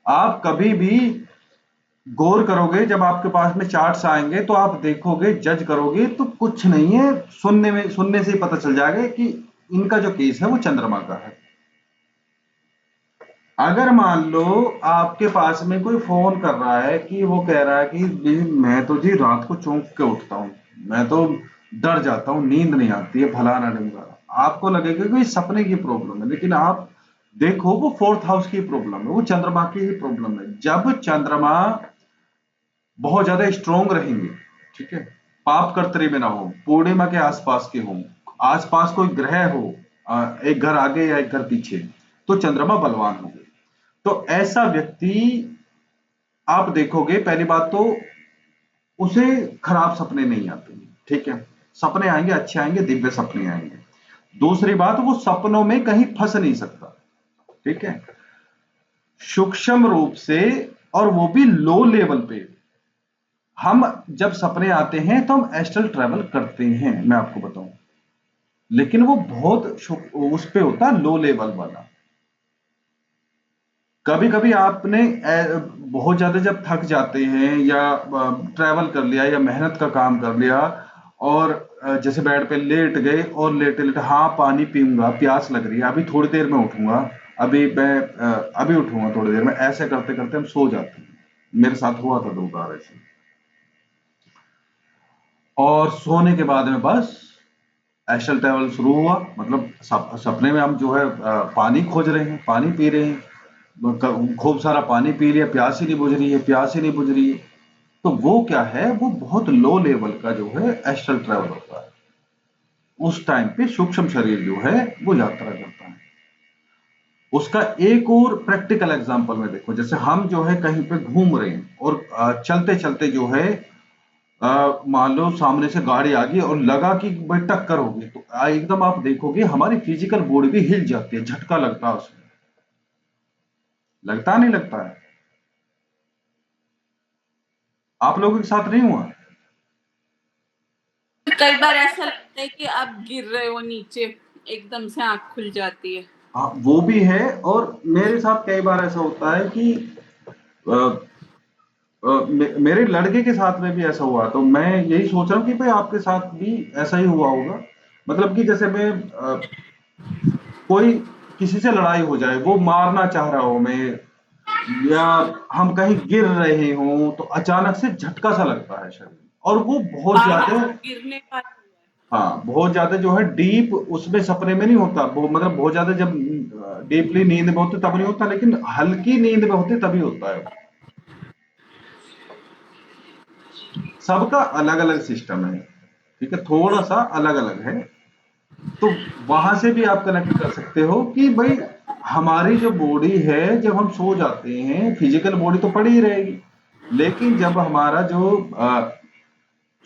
आप कभी भी गौर करोगे, जब आपके पास में चार्ट्स आएंगे तो आप देखोगे, जज करोगे तो कुछ नहीं है, सुनने से ही पता चल जाएगा कि इनका जो केस है वो चंद्रमा का है। अगर मान लो आपके पास में कोई फोन कर रहा है कि वो कह रहा है कि मैं तो जी रात को चौंक के उठता हूँ, मैं तो डर जाता हूँ, नींद नहीं आती है, फलाना ढिमकाना, आपको लगेगा कि सपने की प्रॉब्लम है, लेकिन आप देखो वो 4th हाउस की प्रॉब्लम है, वो चंद्रमा की ही प्रॉब्लम है। जब चंद्रमा बहुत ज्यादा स्ट्रोंग रहेंगे, ठीक है, पाप कर्तरी में ना हो, पूर्णिमा के आसपास के हो, आसपास कोई ग्रह हो, एक घर आगे या एक घर पीछे, तो चंद्रमा बलवान होंगे। तो ऐसा व्यक्ति आप देखोगे, पहली बात तो उसे खराब सपने नहीं आते, ठीक है, सपने आएंगे, अच्छे आएंगे, दिव्य सपने आएंगे। दूसरी बात, वो सपनों में कहीं फंस नहीं सकता, ठीक है, सूक्ष्म रूप से, और वो भी लो लेवल पे। हम जब सपने आते हैं तो हम एस्ट्रल ट्रैवल करते हैं, मैं आपको बताऊं, लेकिन वो बहुत उस पे होता है, लो लेवल वाला। कभी कभी आपने बहुत ज्यादा जब थक जाते हैं या ट्रैवल कर लिया या मेहनत का काम कर लिया, और जैसे बेड पे लेट गए और लेटे लेटे, हाँ पानी पीऊंगा, प्यास लग रही है, अभी थोड़ी देर में उठूंगा, अभी मैं अभी उठूंगा थोड़ी देर में, ऐसे करते करते हम सो जाते हैं। मेरे साथ हुआ था 2 बार ऐसे। और सोने के बाद में बस एस्ट्रल ट्रैवल शुरू हुआ, मतलब सपने में हम जो है पानी खोज रहे हैं, पानी पी रहे हैं, खूब सारा पानी पी लिया, प्यास ही नहीं बुझ रही है, प्यास ही नहीं बुझ रही है। तो वो क्या है, वो बहुत लो लेवल का जो है एस्ट्रल ट्रैवल होता है। उस टाइम पे सूक्ष्म शरीर जो है वो यात्रा करता है। उसका एक और प्रैक्टिकल एग्जांपल में देखो, जैसे हम जो है कहीं पे घूम रहे हैं और चलते चलते जो है मान लो सामने से गाड़ी आ गई और लगा कि भाई टक्कर होगी, तो एकदम आप देखोगे हमारी फिजिकल बॉडी भी हिल जाती है, झटका लगता है उसमें, लगता नहीं लगता है? आप लोगों के साथ नहीं हुआ? कई बार ऐसा लगता है कि आप गिर रहे हो नीचे, एकदम से आंख खुल जाती है। हाँ वो भी है, और मेरे साथ कई बार ऐसा होता है कि अ, मेरे लड़के के साथ में भी ऐसा हुआ, तो मैं यही सोच रहा हूँ कि भाई आपके साथ भी ऐसा ही हुआ होगा। मतलब कि जैसे मैं कोई किसी से लड़ाई हो जाए, वो मारना चाह रहा हो मैं, या हम कहीं गिर रहे हों, तो अचानक से झटका सा लगता है शरीर, और वो बहुत हाँ ज्यादा, हाँ, गिरने वाला हाँ बहुत ज्यादा जो है डीप, उसमें सपने में नहीं होता वो, मतलब बहुत ज्यादा जब डीपली नींद में होते तब नहीं होता, लेकिन हल्की नींद में होते तभी होता है। सबका अलग अलग सिस्टम है, ठीक है, थोड़ा सा अलग अलग है। तो वहां से भी आप कनेक्ट कर सकते हो कि भाई हमारी जो बॉडी है, जब हम सो जाते हैं फिजिकल बॉडी तो पड़ी ही रहेगी, लेकिन जब हमारा जो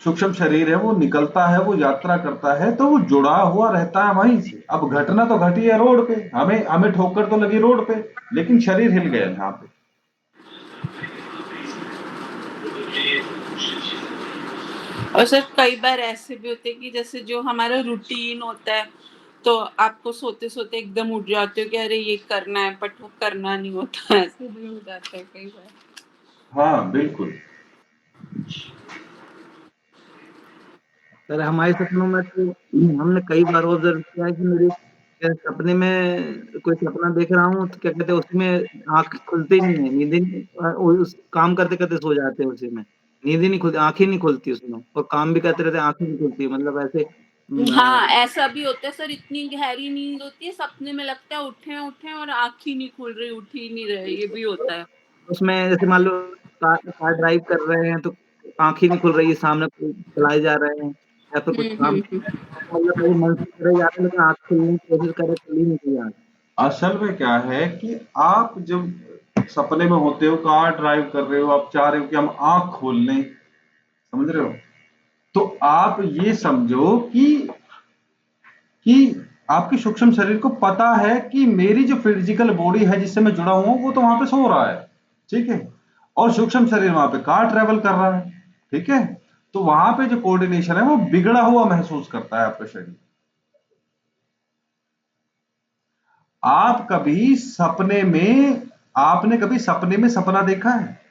सूक्ष्म शरीर है, वो निकलता है, वो यात्रा करता है, तो वो जुड़ा हुआ रहता है वहीं से। अब घटना तो घटी है रोड पे, हमें हमें ठोकर तो लगी रोड पे, लेकिन शरीर हिल गया यहाँ पे। और सर कई बार ऐसे भी होते हैं कि जैसे जो हमारा रूटीन होता है, तो आपको सोते सोते एकदम उठ जाते हो कि अरे ये करना है, बट वो करना नहीं होता। ऐसे भी हो जाता है कई बार। हाँ बिल्कुल। सर हमारे सपनों में तो हमने कई बार ऑब्जर्व किया है कि मेरे सपने में कोई सपना देख रहा हूँ तो क्या कहते हैं उसमें आंख खुलती नहीं है, नींद ही उस काम करते करते सो जाते हैं उसी में, नींद ही नहीं खुलती, आंखें नहीं खुलती उसमें, और काम भी करते रहते आंखें नहीं खुलती, मतलब ऐसे हाँ, ऐसा भी होता है सर, इतनी गहरी नींद होती है, सपने में लगता है उठे उठे और आँख ही नहीं खुल रही, उठ ही नहीं रहे, ये भी होता है। उसमें जैसे मान लो कार कार ड्राइव कर रहे हैं तो आंख ही नहीं खुल रही है, सामने कोई चलाए जा रहे हैं या फिर कुछ काम मतलब मेरे मन से करे जा रहे हैं लेकिन आंख खोलने की कोशिश करे, खुल ही नहीं रही आंख। असल में क्या है कि आप जब सपने में होते हो, कार ड्राइव कर रहे हो, आप चाह रहे हो कि हम आंख खोल लें, समझ रहे हो, तो आप ये समझो कि आपके सूक्ष्म शरीर को पता है कि मेरी जो फिजिकल बॉडी है जिससे मैं जुड़ा हुआ हूं, वो तो वहां पे सो रहा है, ठीक है, और सूक्ष्म शरीर वहां पे कार ट्रेवल कर रहा है, ठीक है। तो वहां पे जो कोऑर्डिनेशन है वो बिगड़ा हुआ महसूस करता है आपका शरीर। आप कभी सपने में आपने कभी सपने में सपना देखा है?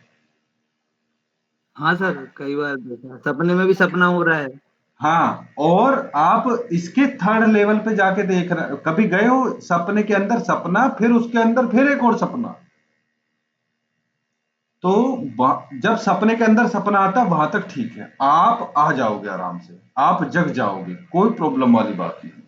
हाँ सर, कई बार देखा, सपने में भी सपना हो रहा है। हाँ, और आप इसके थर्ड लेवल पे जाके देख रहे, कभी गए हो सपने के अंदर सपना, फिर उसके अंदर फिर एक और सपना, तो जब सपने के अंदर सपना आता है वहां तक ठीक है, आप आ जाओगे आराम से, आप जग जाओगे, कोई प्रॉब्लम वाली बात नहीं।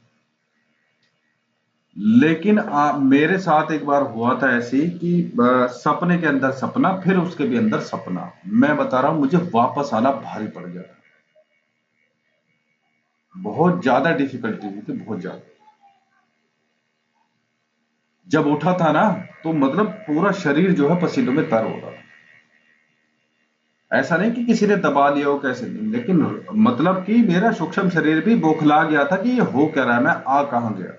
लेकिन मेरे साथ एक बार हुआ था ऐसी कि सपने के अंदर सपना, फिर उसके भी अंदर सपना, मैं बता रहा हूं मुझे वापस आना भारी पड़ गया था, बहुत ज्यादा डिफिकल्टी हुई थी, बहुत ज्यादा। जब उठा था ना, तो मतलब पूरा शरीर जो है पसीनों में तर हो रहा था। ऐसा नहीं कि किसी ने दबा लिया हो, कैसे नहीं, लेकिन मतलब कि मेरा सूक्ष्म शरीर भी बौखला गया था कि ये हो क्या रहा है, मैं आ कहां गया।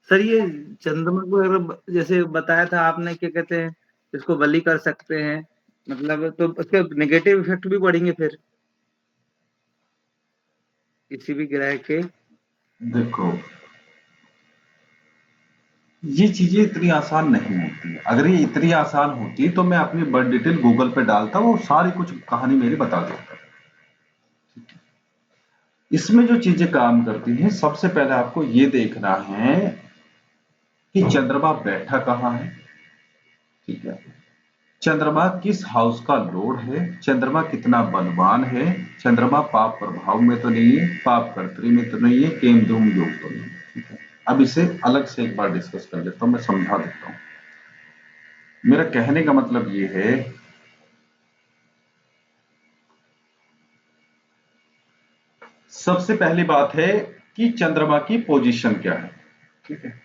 सर ये चंद्रमा को अगर जैसे बताया था आपने, क्या कहते हैं इसको बलि कर सकते हैं, मतलब तो उसके नेगेटिव इफेक्ट भी पड़ेंगे फिर किसी भी ग्रह के। देखो, ये चीजें इतनी आसान नहीं होती है, अगर ये इतनी आसान होती तो मैं अपनी बर्थ डिटेल गूगल पे डालता, वो सारी कुछ कहानी मेरी बता देता। इसमें जो चीजें काम करती हैं, सबसे पहले आपको ये देखना है कि चंद्रमा बैठा कहाँ है, ठीक है, चंद्रमा किस हाउस का लॉर्ड है, चंद्रमा कितना बलवान है, चंद्रमा पाप प्रभाव में तो नहीं है, पाप कर्तरी में तो नहीं है, केम धूम योग तो नहीं है, ठीक है। अब इसे अलग से एक बार डिस्कस कर लेता हूं, मैं समझा देता हूं। मेरा कहने का मतलब ये है, सबसे पहली बात है कि चंद्रमा की पोजीशन क्या है, ठीक है।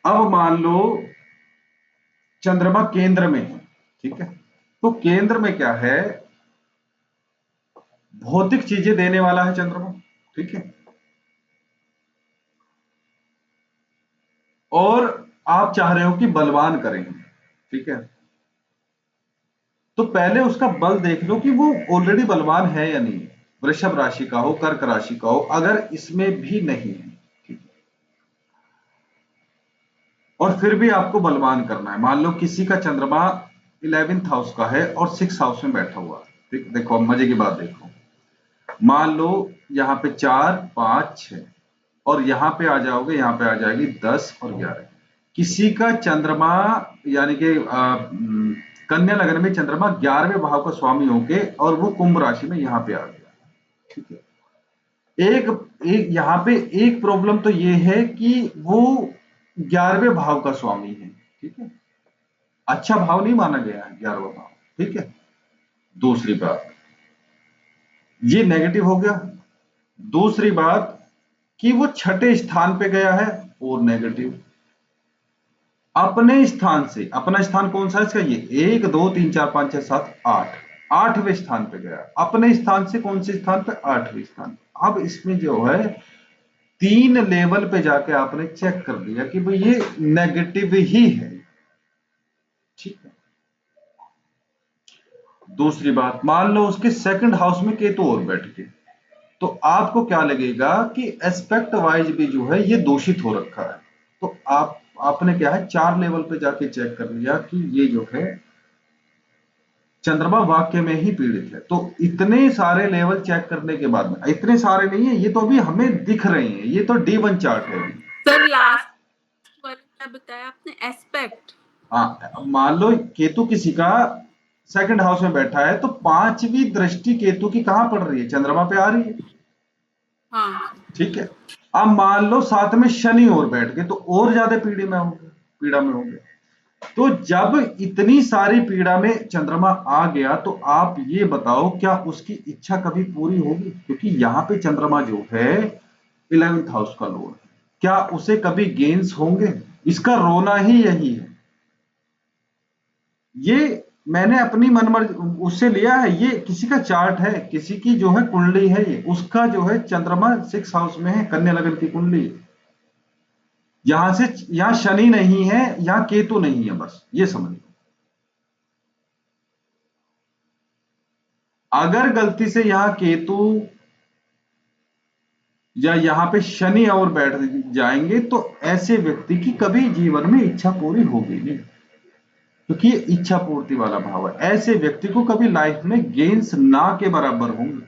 अब मान लो चंद्रमा केंद्र में है, ठीक है, तो केंद्र में क्या है, भौतिक चीजें देने वाला है चंद्रमा, ठीक है, और आप चाह रहे हो कि बलवान करें, ठीक है, तो पहले उसका बल देख लो कि वो ऑलरेडी बलवान है या नहीं, वृषभ राशि का हो, कर्क राशि का हो, अगर इसमें भी नहीं है, ठीक है, और फिर भी आपको बलवान करना है, मान लो किसी का चंद्रमा 11th हाउस का है और 6th हाउस में बैठा हुआ है, ठीक, देखो अब मजे की बात देखो, मान लो यहाँ पे 4 5 6, और यहां पे आ जाओगे, यहां पे आ जाएगी 10 और 11, किसी का चंद्रमा यानी कि कन्या लग्न में चंद्रमा 11वें भाव का स्वामी होके और वो कुंभ राशि में यहां पे आ गया, ठीक है, एक एक यहाँ पे एक प्रॉब्लम तो ये है कि वो 11वें भाव का स्वामी है, ठीक है, अच्छा भाव नहीं माना गया है 11वां भाव, ठीक है। दूसरी बात, ये नेगेटिव हो गया। दूसरी बात कि वो छठे स्थान पे गया है, और नेगेटिव। अपने स्थान से, अपना स्थान कौन सा है इसका, ये 1 2 3 4 5 6 7 8, 8वें स्थान पे गया। अपने स्थान से कौन से स्थान पे, 8वें स्थान। अब इसमें जो है 3 लेवल पे जाके आपने चेक कर दिया कि भाई ये नेगेटिव ही है, ठीक है। दूसरी बात, मान लो उसके सेकंड हाउस में केतु और बैठ के, तो आपको क्या लगेगा कि एस्पेक्ट वाइज भी जो है ये दूषित हो रखा है। तो आपने क्या है 4 लेवल पे जाके चेक कर लिया कि ये जो है चंद्रमा वाक्य में ही पीड़ित है। तो इतने सारे लेवल चेक करने के बाद में, इतने सारे नहीं है, ये तो अभी हमें दिख रहे हैं, ये तो D1 चार्ट है अभी। सर लास्ट वाला क्या बताया आपने, एस्पेक्ट? हाँ, मान लो केतु किसी का सेकंड हाउस में बैठा है, तो 5वीं दृष्टि केतु की कहां पड़ रही है, चंद्रमा पे आ रही है, हाँ ठीक है। अब मान लो साथ में शनि और बैठ गए, तो और ज्यादा पीड़ा में होंगे। तो जब इतनी सारी पीड़ा में चंद्रमा आ गया, तो आप ये बताओ क्या उसकी इच्छा कभी पूरी होगी? क्योंकि यहां पे चंद्रमा जो है 11th हाउस का लॉर्ड है, क्या उसे कभी गेन्स होंगे? इसका रोना ही यही है। ये मैंने अपनी मनमर्जी उससे लिया है, ये किसी का चार्ट है, किसी की जो है कुंडली है, ये उसका जो है चंद्रमा 6 हाउस में है, कन्या लग्न की कुंडली। यहां से यहां शनि नहीं है, यहां केतु नहीं है, बस ये समझ लो। अगर गलती से यहां केतु या यहां पे शनि और बैठ जाएंगे, तो ऐसे व्यक्ति की कभी जीवन में इच्छा पूरी होगी नहीं, क्योंकि ये इच्छा पूर्ति वाला भाव है। ऐसे व्यक्ति को कभी लाइफ में गेन्स ना के बराबर होंगे,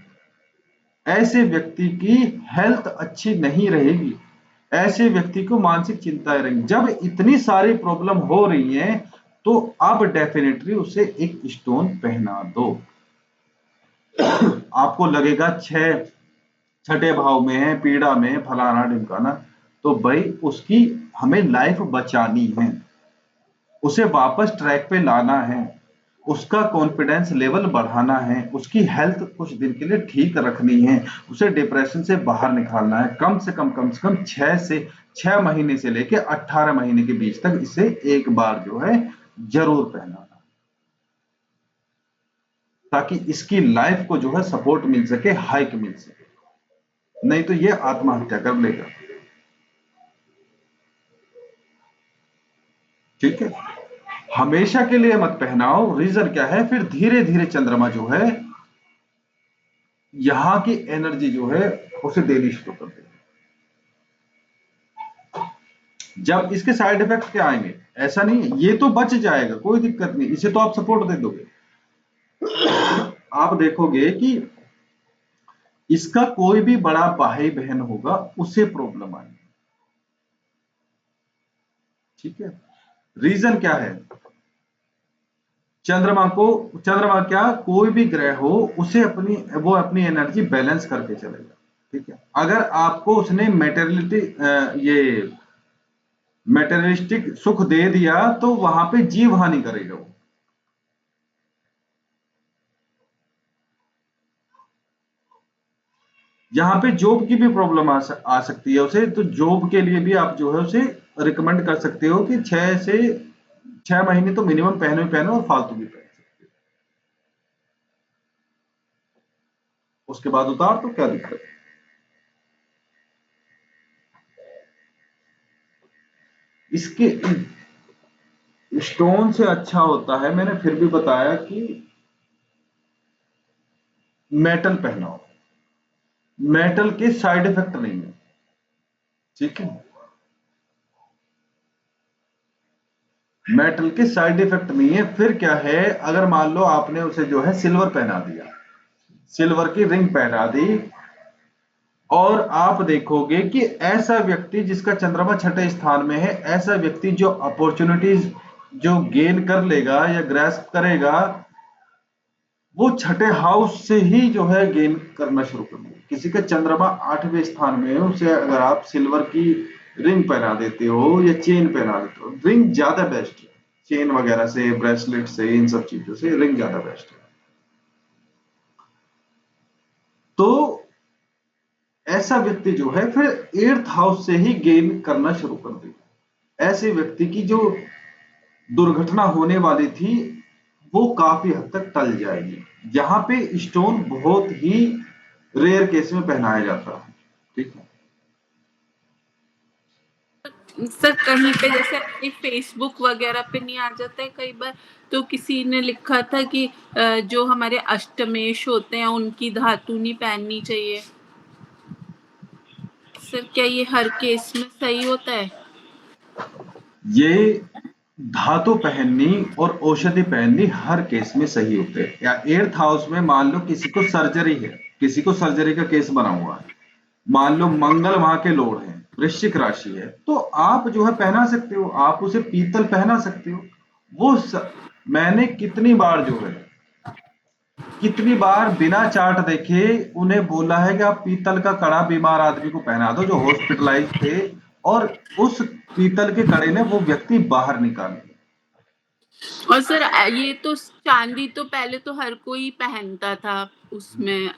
ऐसे व्यक्ति की हेल्थ अच्छी नहीं रहेगी, ऐसे व्यक्ति को मानसिक चिंताएं रहेंगी। जब इतनी सारी प्रॉब्लम हो रही हैं, तो अब डेफिनेटली उसे एक स्टोन पहना दो। आपको लगेगा छठे भाव में है, पीड़ा में है, फलाना ढिमकाना, तो भाई उसकी हमें लाइफ बचानी है, उसे वापस ट्रैक पे लाना है, उसका कॉन्फिडेंस लेवल बढ़ाना है, उसकी हेल्थ कुछ दिन के लिए ठीक रखनी है, उसे डिप्रेशन से बाहर निकालना है। कम से कम 6 महीने से लेके 18 महीने के बीच तक इसे एक बार जो है जरूर पहनाना, ताकि इसकी लाइफ को जो है सपोर्ट मिल सके, हाइक मिल सके। नहीं तो ये आत्महत्या कर लेगा, ठीक है। हमेशा के लिए मत पहनाओ। रीजन क्या है, फिर धीरे धीरे चंद्रमा जो है यहां की एनर्जी जो है उसे देनी शुरू कर देगा। जब इसके साइड इफेक्ट क्या आएंगे, ऐसा नहीं है, ये तो बच जाएगा, कोई दिक्कत नहीं, इसे तो आप सपोर्ट दे दोगे। आप देखोगे कि इसका कोई भी बड़ा भाई बहन होगा, उसे प्रॉब्लम आएगी, ठीक है। रीजन क्या है, चंद्रमा क्या, कोई भी ग्रह हो, उसे वो अपनी एनर्जी बैलेंस करके चलेगा, ठीक है। अगर आपको उसने मेटेरियलिस्टिक सुख दे दिया, तो वहां पे जीव हानि करेगा वो। यहाँ पे जॉब की भी प्रॉब्लम आ सकती है उसे, तो जॉब के लिए भी आप जो है उसे रिकमेंड कर सकते हो कि 6 महीने तो मिनिमम पहनो ही पहनो, और फालतू भी पहन सकते हो, उसके बाद उतार तो क्या दिक्कत है। इसके स्टोन से अच्छा होता है, मैंने फिर भी बताया कि मेटल पहनाओ, मेटल के साइड इफेक्ट नहीं है, ठीक है। मेटल के साइड इफेक्ट नहीं है। फिर क्या है, अगर मान लो आपने उसे जो है सिल्वर पहना दिया, सिल्वर की रिंग पहना दी, और आप देखोगे कि ऐसा व्यक्ति जिसका चंद्रमा छठे स्थान में है, ऐसा व्यक्ति जो अपॉर्चुनिटीज जो गेन कर लेगा या ग्रैस्प करेगा, वो छठे हाउस से ही जो है गेन करना शुरू कर देगा। किसी का चंद्रमा 8वें स्थान में है, उसे अगर आप सिल्वर की रिंग पहना देते हो या चेन पहना देते हो, रिंग ज्यादा बेस्ट है, चेन वगैरह से, ब्रेसलेट से, इन सब चीजों से रिंग ज्यादा बेस्ट है। तो ऐसा व्यक्ति जो है फिर 8th हाउस से ही गेन करना शुरू कर देगा। ऐसे व्यक्ति की जो दुर्घटना होने वाली थी वो काफी हद तक टल जाएगी। यहाँ पे स्टोन बहुत ही रेयर केस में पहनाया जाता है, ठीक है। सर कहीं पे जैसे अपने फेसबुक वगैरह पे नहीं आ जाता है कई बार, तो किसी ने लिखा था कि जो हमारे अष्टमेश होते हैं उनकी धातु नहीं पहननी चाहिए। सर क्या ये हर केस में सही होता है? ये धातु पहननी और औषधि पहननी हर केस में सही होते हैं। या 8th हाउस में मान लो किसी को सर्जरी है, किसी को सर्जरी का केस बना हुआ है, मान लो मंगल वहां के लॉर्ड हैं, वृश्चिक राशि है, तो आप जो है पहना सकते हो, आप उसे पीतल पहना सकते हो। मैंने कितनी बार बिना चार्ट देखे उन्हें बोला है कि आप पीतल का कड़ा बीमार आदमी को पहना दो जो हॉस्पिटलाइज थे, और उस पीतल के कड़े ने वो व्यक्ति बाहर निकाले। और सर ये तो चांदी तो पहले तो हर कोई पहनता था उसमें,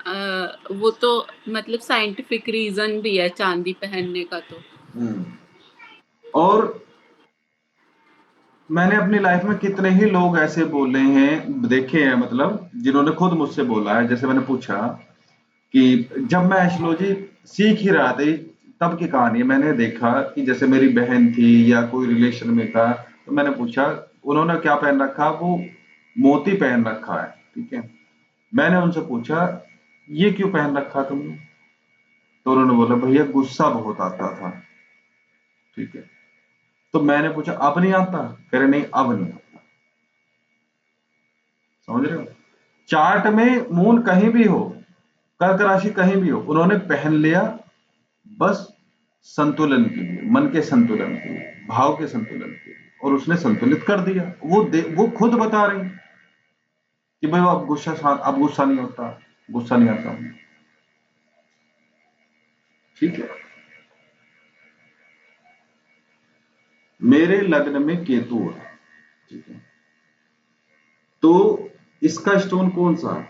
वो तो मतलब साइंटिफिक रीजन भी है चांदी पहनने का तो। और मैंने अपनी लाइफ में कितने ही लोग ऐसे बोले हैं, देखे हैं, मतलब जिन्होंने खुद मुझसे बोला है। जैसे मैंने पूछा कि जब मैं एस्ट्रोलॉजी सीख ही रहा था, तब की कहानी है, मैंने देखा कि जैसे मेरी बहन थी या कोई रिलेशन में था, तो मैंने पूछा उन्होंने क्या पहन रखा, वो मोती पहन रखा है, ठीक है। मैंने उनसे पूछा ये क्यों पहन रखा तुमने, तो उन्होंने बोला भैया गुस्सा बहुत आता था, ठीक है। तो मैंने पूछा अब नहीं आता, कह रहे नहीं अब नहीं आता। समझ रहे हो, चार्ट में मून कहीं भी हो, कर्क राशि कहीं भी हो, उन्होंने पहन लिया बस संतुलन के लिए, मन के संतुलन के लिए, भाव के संतुलन के लिए, और उसने संतुलित कर दिया। वो खुद बता रही हैं कि भाई अब गुस्सा नहीं होता, गुस्सा नहीं आता, ठीक है। मेरे लग्न में केतु है, ठीक है। तो इसका स्टोन कौन सा है,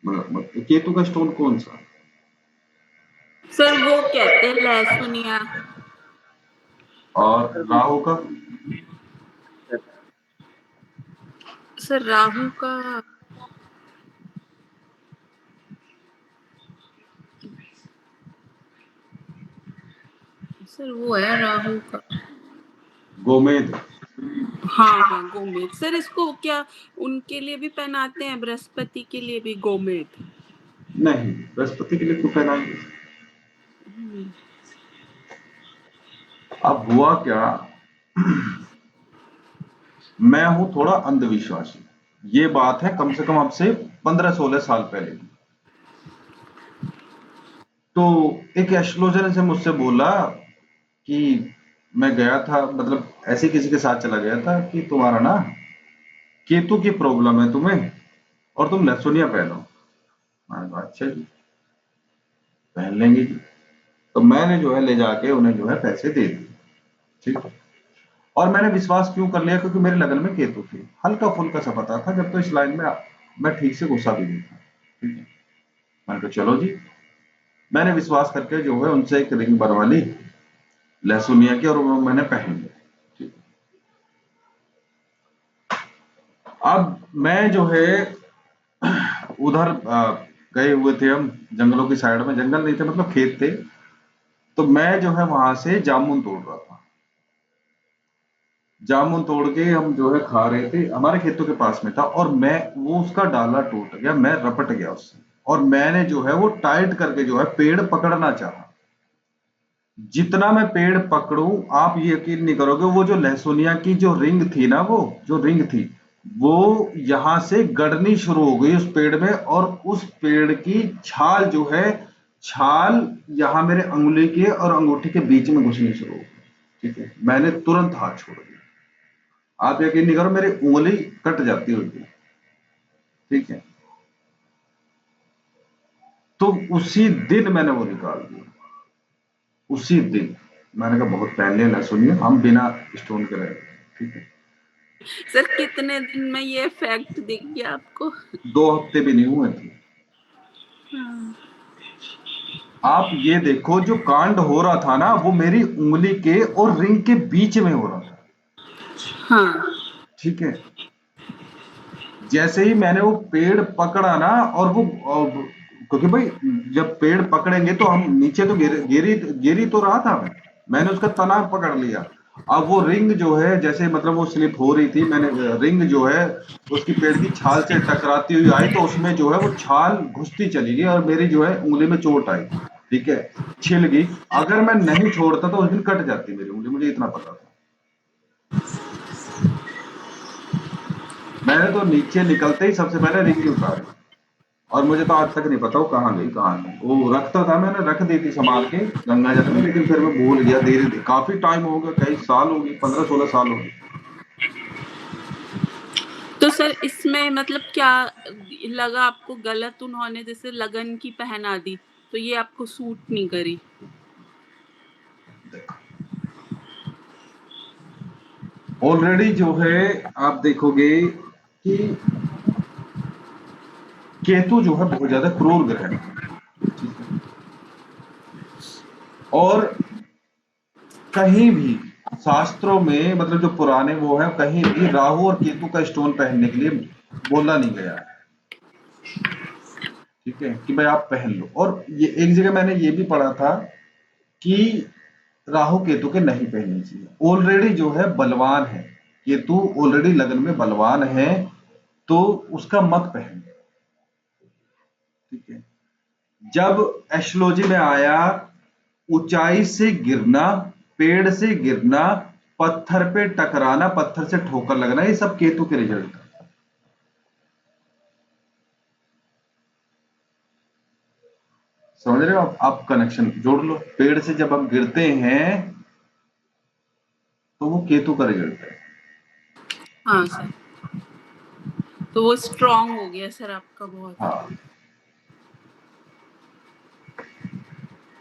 मतलब केतु का स्टोन कौन सा है? सर वो कहते हैं लहसुनिया। और राहु का? सर राहु का सर वो है राहु का, गोमेद। हाँ हाँ गोमेद। सर इसको क्या उनके लिए भी पहनाते हैं, बृहस्पति के लिए भी गोमेद? नहीं, बृहस्पति के लिए क्यों पहनाएंगे? अब हुआ क्या, मैं हूं थोड़ा अंधविश्वासी, ये बात है कम से कम अब से 15-16 साल पहले की। तो एक एस्ट्रोलॉजर ने मुझसे बोला कि मैं गया था, मतलब ऐसे किसी के साथ चला गया था कि तुम्हारा ना केतु की प्रॉब्लम है तुम्हें, और तुम लहसुनिया पहनो। मैंने कहा अच्छा जी, पहन लेंगे जी। तो मैंने जो है ले जाके उन्हें जो है पैसे दे दिए, ठीक है। और मैंने विश्वास क्यों कर लिया, क्योंकि मेरे लगन में केतु थी, हल्का फुल्का सा पता था, जब तो इस लाइन में मैं ठीक से घुसा भी नहीं था, ठीक है। मैंने कहा चलो जी, मैंने विश्वास करके जो है उनसे एक रिंग बनवा ली लहसुनिया की, और वो मैंने पहन ली, ठीक है। अब मैं जो है उधर गए हुए थे हम, जंगलों की साइड में, जंगल नहीं थे मतलब खेत थे, तो मैं जो है वहां से जामुन तोड़ रहा था। जामुन तोड़ के हम जो है खा रहे थे, हमारे खेतों के पास में था, और वो उसका डाला टूट गया, मैं रपट गया उससे, और मैंने जो है वो टाइट करके जो है पेड़ पकड़ना चाहा। जितना मैं पेड़ पकड़ूं, आप ये यकीन नहीं करोगे, वो जो लहसुनिया की जो रिंग थी ना, वो जो रिंग थी वो यहां से गड़नी शुरू हो गई उस पेड़ में, और उस पेड़ की छाल जो है, छाल यहाँ मेरे अंगुली के और अंगूठी के बीच में घुसनी शुरू हो गई, ठीक है। मैंने तुरंत हाथ छोड़ दिया, आप यकीन नहीं करो मेरी उंगली कट जाती होगी, ठीक है। तो उसी दिन मैंने वो निकाल दिया, उसी दिन। मैंने कहा बहुत पहले ना सुनिए, हम बिना स्टोन के रहे, ठीक है। सर कितने दिन में ये इफेक्ट दिख गया आपको? 2 हफ्ते भी नहीं हुए थे। हाँ। आप ये देखो, जो कांड हो रहा था ना, वो मेरी उंगली के और रिंग के बीच में हो रहा था, हाँ। ठीक है। जैसे ही मैंने वो पेड़ पकड़ा ना, और वो क्योंकि भाई जब पेड़ पकड़ेंगे तो हम नीचे तो गिरी तो रहा था मैंने उसका तना पकड़ लिया। अब वो रिंग जो है, जैसे मतलब वो स्लिप हो रही थी, मैंने रिंग जो है उसकी पेड़ की छाल से टकराती हुई आई, तो उसमें जो है वो छाल घुसती चली गई और मेरी जो है उंगली में चोट आई, ठीक है, छिल गई। अगर मैं नहीं छोड़ता तो उस दिन कट जाती मेरी उंगली, मुझे इतना पता था। मैंने तो नीचे निकलते ही सबसे पहले रिंग ही उतारी, और मुझे तो आज तक नहीं पता वो कहाँ गई कहाँ नहीं। वो रखता था, मैंने रख दी थी संभाल के गंगा जल में, लेकिन फिर मैं भूल गया धीरे धीरे। काफी टाइम हो गया, कई साल हो गए, 15-16 साल हो गए। तो सर इसमें मतलब क्या लगा आपको गलत, उन्होंने जैसे लगन की पहना दी तो ये आपको सूट नहीं करी? ऑलरेडी जो है आप देखोगे कि केतु जो है बहुत ज्यादा क्रूर ग्रह है, ठीक है। और कहीं भी शास्त्रों में, मतलब जो पुराने वो है, कहीं भी राहु और केतु का स्टोन पहनने के लिए बोला नहीं गया है, ठीक है, कि भाई आप पहन लो। और ये एक जगह मैंने ये भी पढ़ा था कि राहु केतु के नहीं पहननी चाहिए। ऑलरेडी जो है बलवान है केतु, ऑलरेडी लगन में बलवान है, तो उसका मत पहन, ठीक है। जब एस्ट्रोलॉजी में आया, ऊंचाई से गिरना, पेड़ से गिरना, पत्थर पे टकराना, पत्थर से ठोकर लगना, ये सब केतु के रिजल्ट है। समझ रहे हो आप कनेक्शन जोड़ लो। पेड़ से जब हम गिरते हैं तो वो केतु का रिजल्ट है। हाँ सर, तो वो स्ट्रांग हो गया सर आपका बहुत। हाँ,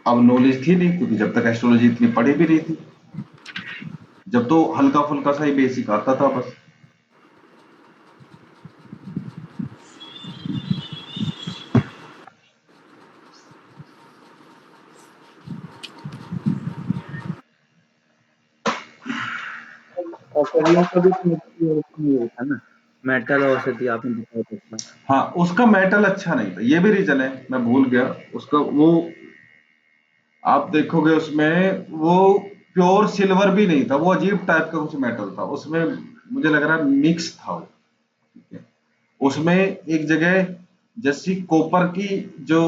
अब नॉलेज थी नहीं, क्योंकि जब तक एस्ट्रोलॉजी इतनी पढ़ी भी नहीं थी, जब तो हल्का फुल्का सा ही बेसिक आता था बस। औषधियों का भी तो नहीं होता ना, मेटल औषधि आपने बताया था। हाँ, उसका मेटल अच्छा नहीं था, ये भी रीजन है, मैं भूल गया उसका। वो आप देखोगे उसमें वो प्योर सिल्वर भी नहीं था, वो अजीब टाइप का कुछ मेटल था उसमें, मुझे लग रहा है मिक्स था वो, ठीक है। उसमें एक जगह जैसी कॉपर की जो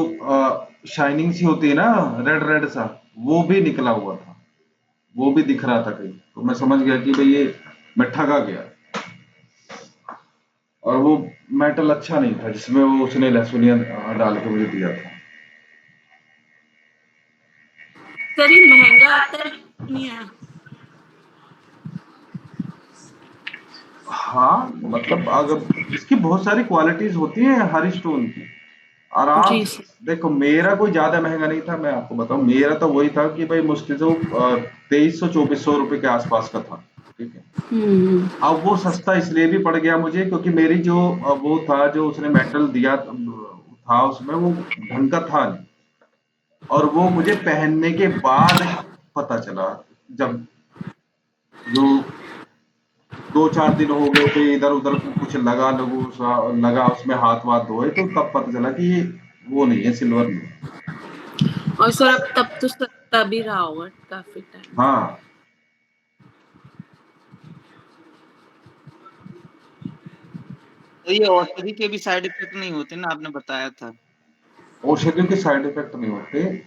शाइनिंग सी होती है ना, रेड रेड सा, वो भी निकला हुआ था, वो भी दिख रहा था कहीं। तो मैं समझ गया कि भाई ये मैं ठगा गया। और वो मेटल अच्छा नहीं था जिसमें वो उसने लहसुनिया डाल के मुझे दिया था। सर ये महंगा आता है दुनिया? हाँ, मतलब अगर इसकी बहुत सारी क्वालिटीज होती हैं हर स्टोन की, आराम जी से। सर। देखो मेरा कोई ज्यादा महंगा नहीं था, मैं आपको बताऊं, मेरा तो वही था कि भाई मुश्किल से वो 2300-2400 रुपए के आसपास का था, ठीक है। हम्म। अब वो सस्ता इसलिए भी पड़ गया मुझे, क्योंकि मेरी जो वो था, जो उसने मेटल दिया था उसमें, वो ढंग का था नहीं। और वो मुझे पहनने के बाद पता चला, जब जो 2-4 दिन हो गए थे, इधर उधर कुछ लगा उसमें, हाथ वाथ धोए, तो तब पता चला कि ये वो नहीं है, सिल्वर नहीं है। और सर अब तब तो सस्ता भी रहा होगा काफी टाइम। हाँ, तो ये औषधि के भी साइड इफेक्ट नहीं होते ना, आपने बताया था। औषधियों के साइड इफेक्ट नहीं होते,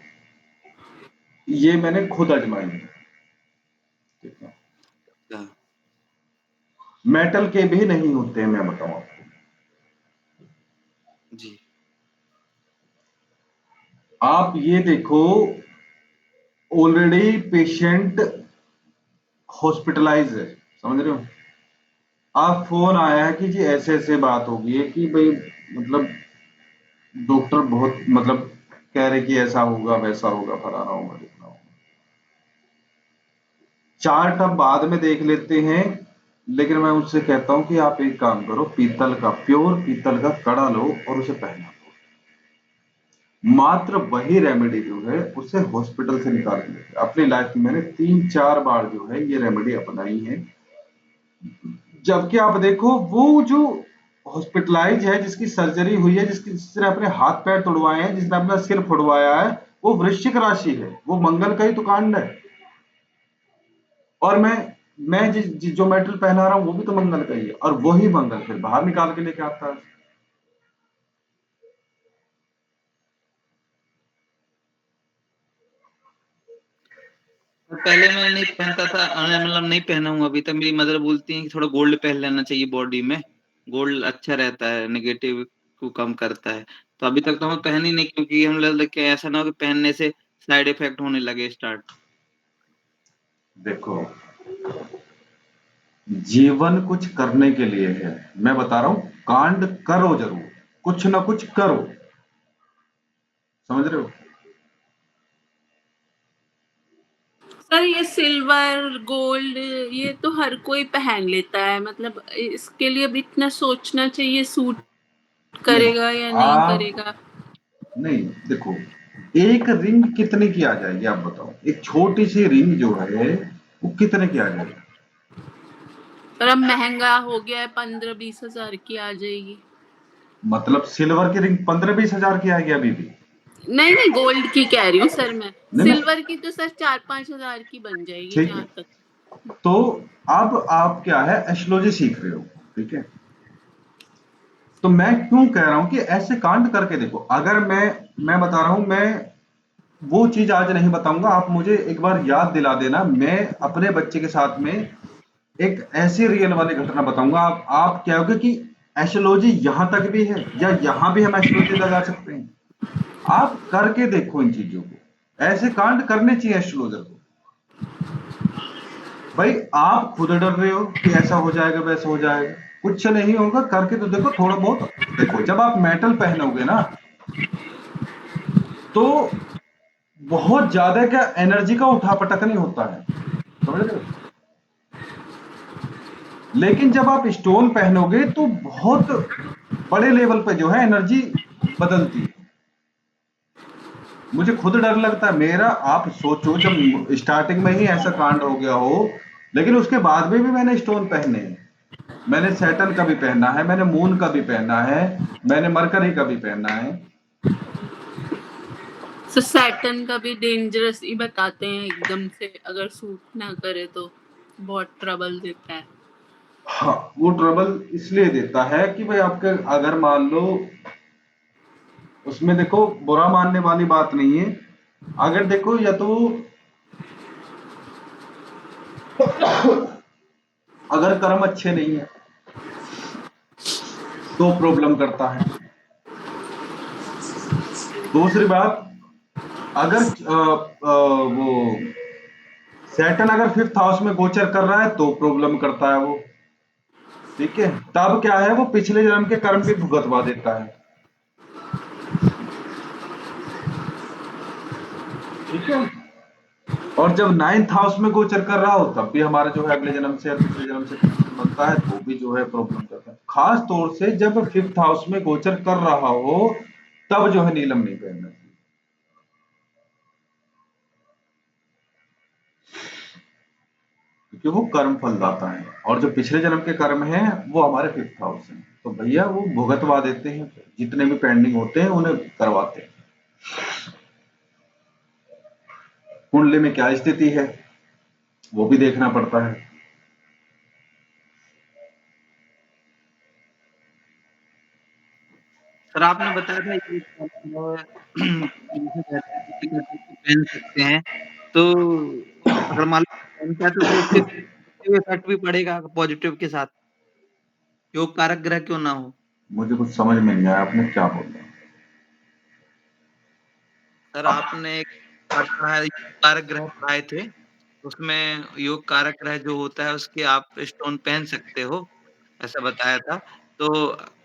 ये मैंने खुद आजमाई है, ठीक है। अच्छा। मेटल के भी नहीं होते हैं, मैं बताऊं आपको। जी। आप ये देखो, ऑलरेडी पेशेंट हॉस्पिटलाइज है, समझ रहे हो। आप फोन आया है कि जी ऐसे ऐसे बात हो गई है, कि भाई मतलब डॉक्टर बहुत मतलब कह रहे कि ऐसा होगा, वैसा होगा, फलाना होगा, ढिमकाना होगा। चार्ट अब बाद में देख लेते हैं, लेकिन मैं उनसे कहता हूँ कि आप एक काम करो, पीतल का, प्योर पीतल का कड़ा लो और उसे पहना दो। मात्र वही रेमेडी जो है उसे हॉस्पिटल से निकाल के लेते हैं। अपनी लाइफ में मैंने 3-4 बार जो है ये रेमेडी अपनाई है। जबकि आप देखो वो जो हॉस्पिटलाइज है, जिसकी सर्जरी हुई है, जिसने अपने हाथ पैर तोड़वाए हैं, जिसने अपना सिर फुड़वाया है, वो वृश्चिक राशि है, वो मंगल का ही तो कांड है। और मैं जो मेटल पहना रहा हूं वो भी तो मंगल का ही है, और वही मंगल फिर बाहर निकाल के लेके आता है। पहले मैं नहीं पहनता था, मतलब नहीं पहना हूँ अभी तक। मेरी मदर बोलती है कि थोड़ा गोल्ड पहन लेना चाहिए बॉडी में, गोल्ड अच्छा रहता है, नेगेटिव को कम करता है। तो अभी तक तो मैं पहन ही नहीं, क्योंकि हम लोग कि ऐसा ना हो कि पहनने से साइड इफेक्ट होने लगे स्टार्ट। देखो, जीवन कुछ करने के लिए है। मैं बता रहा हूं, कांड करो जरूर, कुछ ना कुछ करो, समझ रहे हो? सर ये सिल्वर गोल्ड ये तो हर कोई पहन लेता है, मतलब इसके लिए भी इतना सोचना चाहिए सूट नहीं, करेगा या नहीं आप करेगा। नहीं, देखो, एक रिंग कितने की आ जाएगी आप बताओ? एक छोटी सी रिंग जो है वो कितने की आ जाएगी? और अब महंगा हो गया है, 15-20 हजार की आ जाएगी। मतलब सिल्वर की रिंग 15-20 हजार की आएगी अभी भी? नहीं नहीं, गोल्ड की कह रही हूँ सर मैं। नहीं नहीं, सिल्वर की तो सर 4-5 हजार की बन जाएगी ठीक है। जहाँ तक। तो अब आप क्या है, एस्ट्रोलॉजी सीख रहे हो, ठीक है? तो मैं क्यों कह रहा हूं कि ऐसे कांड करके देखो। अगर मैं बता रहा हूं, मैं वो चीज आज नहीं बताऊंगा, आप मुझे एक बार याद दिला देना, मैं अपने बच्चे के साथ में एक ऐसी रियल वाली घटना बताऊंगा। आप क्या होगे कि एस्ट्रोलॉजी यहां तक भी है, या यहां भी हम एस्ट्रोलॉजी लगा सकते हैं। आप करके देखो इन चीजों को, ऐसे कांड करने चाहिए एस्ट्रोलॉजर को। भाई आप खुद डर रहे हो कि ऐसा हो जाएगा, वैसा हो जाएगा, कुछ नहीं होगा, करके तो देखो थोड़ा बहुत। देखो, जब आप मेटल पहनोगे ना, तो बहुत ज्यादा क्या एनर्जी का उठापटक नहीं होता है, समझ रहे हो? लेकिन जब आप स्टोन पहनोगे तो बहुत बड़े लेवल पे जो है एनर्जी बदलती है। मुझे खुद डर लगता है मेरा। आप सोचो, जब स्टार्टिंग में ही ऐसा कांड हो गया हो, लेकिन उसके बाद में भी मैंने स्टोन पहने हैं। मैंने सैटर्न का भी पहना है, मैंने मून का भी पहना है, मैंने मरकरी का भी पहना है। सर सैटर्न का भी डेंजरस ही बताते हैं, एकदम से अगर सूट ना करे तो बहुत ट्रबल देता है। हाँ, वो ट्रबल इसलिए देता है कि भाई आपके, अगर मान लो, उसमें देखो बुरा मानने वाली बात नहीं है। अगर देखो, या तो अगर कर्म अच्छे नहीं है तो प्रॉब्लम करता है। दूसरी बात, अगर वो सैटर्न अगर 5th हाउस में गोचर कर रहा है तो प्रॉब्लम करता है वो, ठीक है? तब क्या है, वो पिछले जन्म के कर्म भी भुगतवा देता है, ठीक है? और जब 9th हाउस में गोचर कर रहा हो तब भी हमारा जो है अगले जन्म से या पिछले जन्म से कनेक्शन बनता है, तो भी जो है प्रॉब्लम करता है। खास तौर से जब 5th हाउस में गोचर कर रहा हो तब जो है नीलम नहीं पहनना चाहिए, क्योंकि वो कर्म फलदाता है, और जो पिछले जन्म के कर्म हैं वो हमारे 5th हाउस हैं, तो भैया वो भुगतवा देते हैं, जितने भी पेंडिंग होते हैं उन्हें करवाते हैं। कुंडली में क्या स्थिति है वो भी देखना पड़ता है। सर आपने बताया था ये पहन सकते हैं, तो अगर मान लो पहनता है तो फिर उसके इफेक्ट भी पड़ेगा पॉजिटिव के साथ, योग कारक ग्रह क्यों ना हो। मुझे कुछ समझ में नहीं आया आपने क्या बोला। सर आपने एक पाठ पढ़ा है, योग कारक ग्रह पढ़ाए थे, उसमें योग कारक ग्रह जो होता है उसके आप स्टोन पहन सकते हो, ऐसा बताया था। तो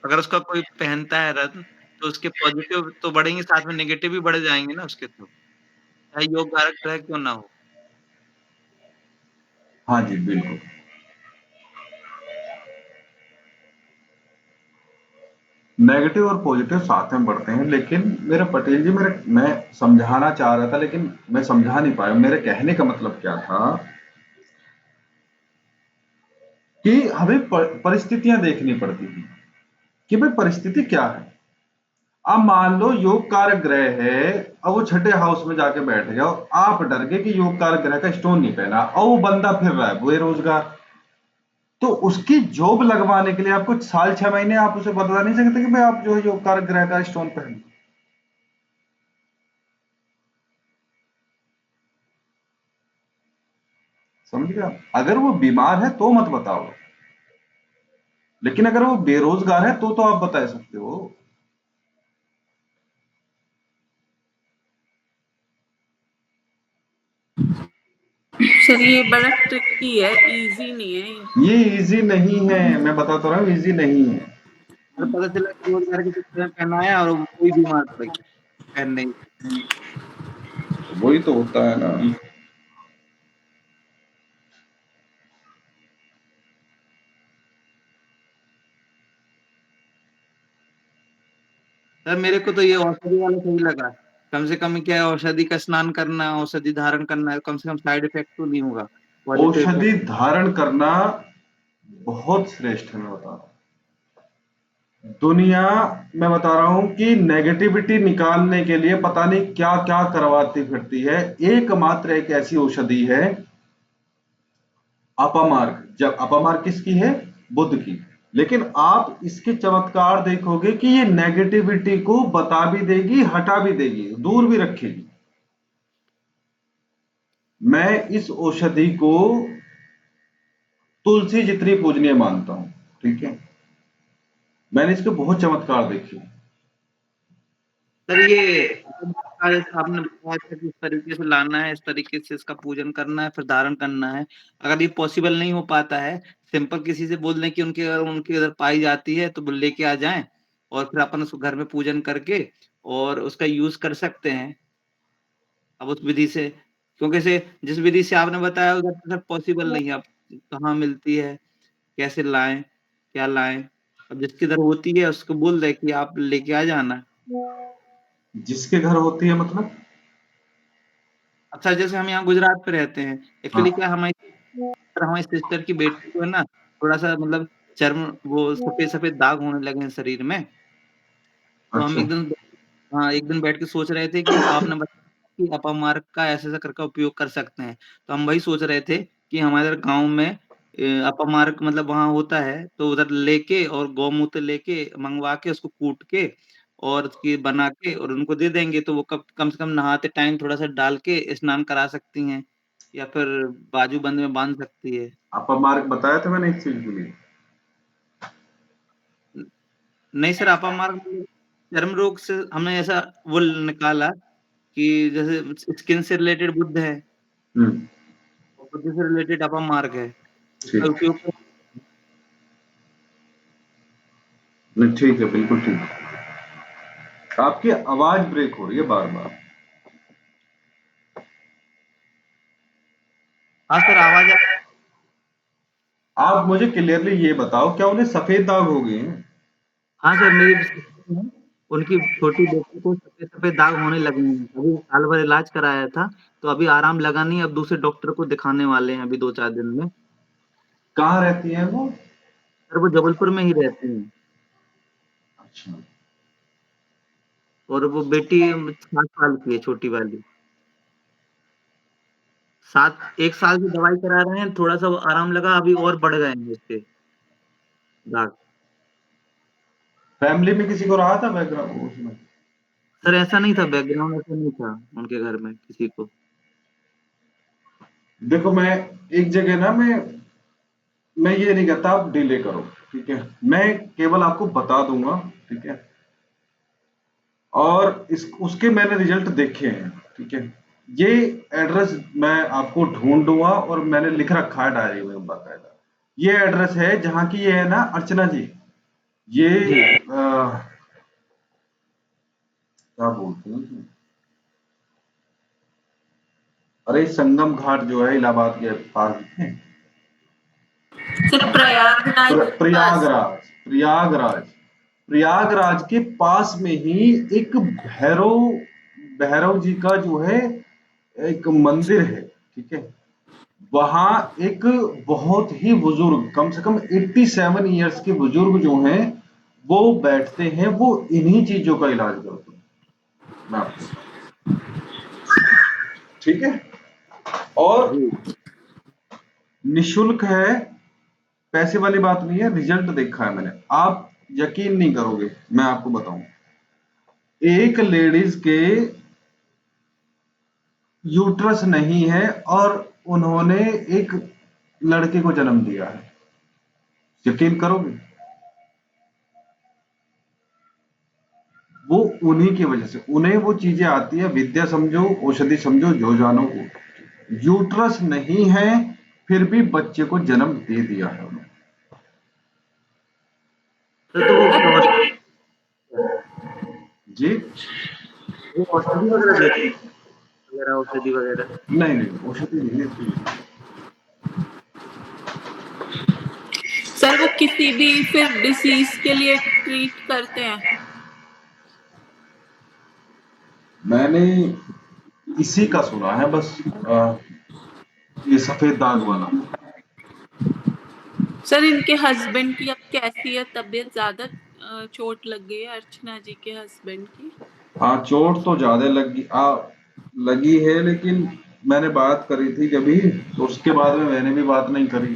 अगर उसका कोई पहनता है रत्न, तो उसके पॉजिटिव तो बढ़ेंगे, साथ में नेगेटिव भी बढ़ जाएँगे ना उसके तो, चाहे योग कारक ग्रह क्यों ना हो। हाँ जी, बिल्कुल। नेगेटिव और पॉजिटिव साथ में बढ़ते हैं, लेकिन मेरे पटेल जी, मैं समझाना चाह रहा था लेकिन मैं समझा नहीं पाया। मेरे कहने का मतलब क्या था कि हमें परिस्थितियां देखनी पड़ती हैं कि भाई परिस्थिति क्या है। अब मान लो योग कारक ग्रह है, अब वो छठे हाउस में जाके बैठ गया और आप डर गए कि योग कारक ग्रह का स्टोन नहीं पहना, और वो बंदा फिर रहा है बेरोजगार, तो उसकी जॉब लगवाने के लिए आपको साल 6 महीने आप उसे बता नहीं सकते कि भाई आप जो है योग कारक ग्रह का स्टोन पहन। समझ गए आप? अगर वो बीमार है तो मत बताओ, लेकिन अगर वो बेरोजगार है तो आप बता सकते हो। सर ये बड़ा ट्रिकी है, इजी नहीं है ये। ये इजी नहीं है, मैं बताता रहा हूँ, इजी नहीं है। और पता चला कि रोजगार के चक्कर में पहनाया और कोई बीमार पड़ गया पहनने ही। वही तो होता है ना। सर मेरे को तो ये औषधि वाला सही लगा, कम से कम क्या है, औषधि का स्नान करना, औषधि धारण करना है, कम से कम साइड इफेक्ट तो नहीं होगा, पॉजिटिव औषधि इफेक्ट। धारण करना बहुत श्रेष्ठ है, मैं बता रहा हूँ। दुनिया, मैं बता रहा हूं कि नेगेटिविटी निकालने के लिए पता नहीं क्या क्या करवाती फिरती है। एकमात्र एक ऐसी औषधि है अपमार्ग। जब अपमार्ग किसकी है? बुद्ध की। लेकिन आप इसके चमत्कार देखोगे कि ये नेगेटिविटी को बता भी देगी, हटा भी देगी, दूर भी रखेगी। मैं इस औषधि को तुलसी जितनी पूजनीय मानता हूं, ठीक है? मैंने इसके बहुत चमत्कार देखे। सर ये जैसे आपने बताया था कि इस तरीके से लाना है, इस तरीके से इसका पूजन करना है, फिर धारण करना है। अगर ये पॉसिबल नहीं हो पाता है, सिंपल किसी से बोल दें कि उनके इधर पाई जाती है तो वो लेके आ जाएं, और फिर अपन उसको घर में पूजन करके और उसका यूज कर सकते हैं। अब उस विधि से, क्योंकि से जिस विधि से आपने बताया उधर तो सर पॉसिबल नहीं है। अब कहाँ मिलती है, कैसे लाएं, क्या लाएं? अब जिसके इधर होती है उसको बोल दे कि आप लेके आ जाना। जिसके घर होती है मतलब? अच्छा, जैसे हम यहाँ गुजरात पे रहते हैं, एक्चुअली क्या हाँ। हमारी सिस्टर की बेटी को है ना, थोड़ा-सा मतलब चर्म वो सफ़ेद-सफ़ेद दाग होने लगे हैं शरीर में। तो हम अच्छा। एक दिन हाँ, एक दिन बैठ के सोच रहे थे कि आपने बताया कि अपमार्ग का ऐसा-ऐसा करके उपयोग कर सकते हैं। तो हम वही सोच रहे थे कि हमारे गाँव में अपमार्ग मतलब वहाँ होता है, तो उधर लेके और गौमूत्र लेके मँगवा के उसको कूट के और उसकी बना के और उनको दे देंगे, तो वो कम से कम नहाते टाइम थोड़ा-सा डाल के स्नान करा सकती हैं या फिर बाजूबंद में बाँध सकती है। अपमार्ग बताया था मैंने इस चीज के लिए। नहीं सर, अपमार्ग चर्म रोग से हमने ऐसा वो निकाला कि जैसे स्किन से रिलेटेड बुद्ध है, हम्म। और बुद्ध से रिलेटेड अपमार्ग है। इसका ठीक। उपयोग नहीं, ठीक है, बिल्कुल ठीक है। आपकी आवाज ब्रेक हो रही है बार बार। हाँ सर, आवाज़ आ आप मुझे क्लियरली ये बताओ, क्या उन्हें सफेद दाग हो गए हैं? हाँ सर, मेरी सिस्टर है, उनकी छोटी बेटी को सफ़ेद-सफ़ेद दाग होने लगे हैं। अभी साल भर इलाज कराया था, तो अभी आराम लगा नहीं, अब दूसरे डॉक्टर को दिखाने वाले हैं अभी 2-4 दिन में। कहाँ रहती हैं वो? सर वो जबलपुर में ही रहती हैं, अच्छा। और वो बेटी 7 साल की है, छोटी वाली। 1 साल की दवाई करा रहे हैं, थोड़ा-सा वो आराम लगा, अभी और बढ़ गए हैं उसके दाग। फैमिली में किसी को रहा था बैकग्राउंड उसमें? सर ऐसा नहीं था, बैकग्राउंड ऐसा नहीं था उनके घर में किसी को। देखो, मैं एक जगह ना, मैं ये नहीं कहता आप डिले करो, ठीक है? मैं केवल आपको बता दूंगा, ठीक है? और इस उसके मैंने रिजल्ट देखे हैं, ठीक है? ये एड्रेस मैं आपको ढूंढ दूंगा और मैंने लिख रखा है डायरी में बाकायदा। ये एड्रेस है जहाँ की ये है ना अर्चना जी, ये जी। क्या बोलते हैं उसमें? अरे संगम घाट जो है इलाहाबाद के पास है। सर प्रयागराज के पास। प्रयागराज प्रयागराज प्रयागराज के पास में ही एक भैरव भैरव जी का जो है एक मंदिर है, ठीक है। वहां एक बहुत ही बुजुर्ग, कम से कम 87 इयर्स के बुजुर्ग जो हैं वो बैठते हैं, वो इन्हीं चीजों का इलाज करते हैं। मैं आपको बताऊं, ठीक है। और जी। निशुल्क है, पैसे वाली बात नहीं है, रिजल्ट देखा है मैंने, आप यकीन नहीं करोगे, मैं आपको बताऊं। एक लेडीज के यूट्रस नहीं है और उन्होंने एक लड़के को जन्म दिया है, यकीन करोगे? वो उन्हीं की वजह से, उन्हें वो चीजें आती है, विद्या समझो औषधि समझो जो जानो वो। यूट्रस नहीं है फिर भी बच्चे को जन्म दे दिया है उन्होंने। तो वो क्या जी वो औषधि वगैरह देते हैं, वगैरह औषधि वगैरह? नहीं नहीं, औषधि नहीं देती है। सर वो किसी भी फिर डिसीज के लिए ट्रीट करते हैं? मैंने इसी का सुना है बस, ये सफेद दाग वाला। सर इनके हस्बैंड की अब कैसी है तबीयत? ज्यादा चोट लग गई है अर्चना जी के हस्बैंड की? हाँ चोट तो ज्यादा लगी है, लेकिन मैंने बात करी थी जब ही, तो उसके बाद में मैंने भी बात नहीं करी।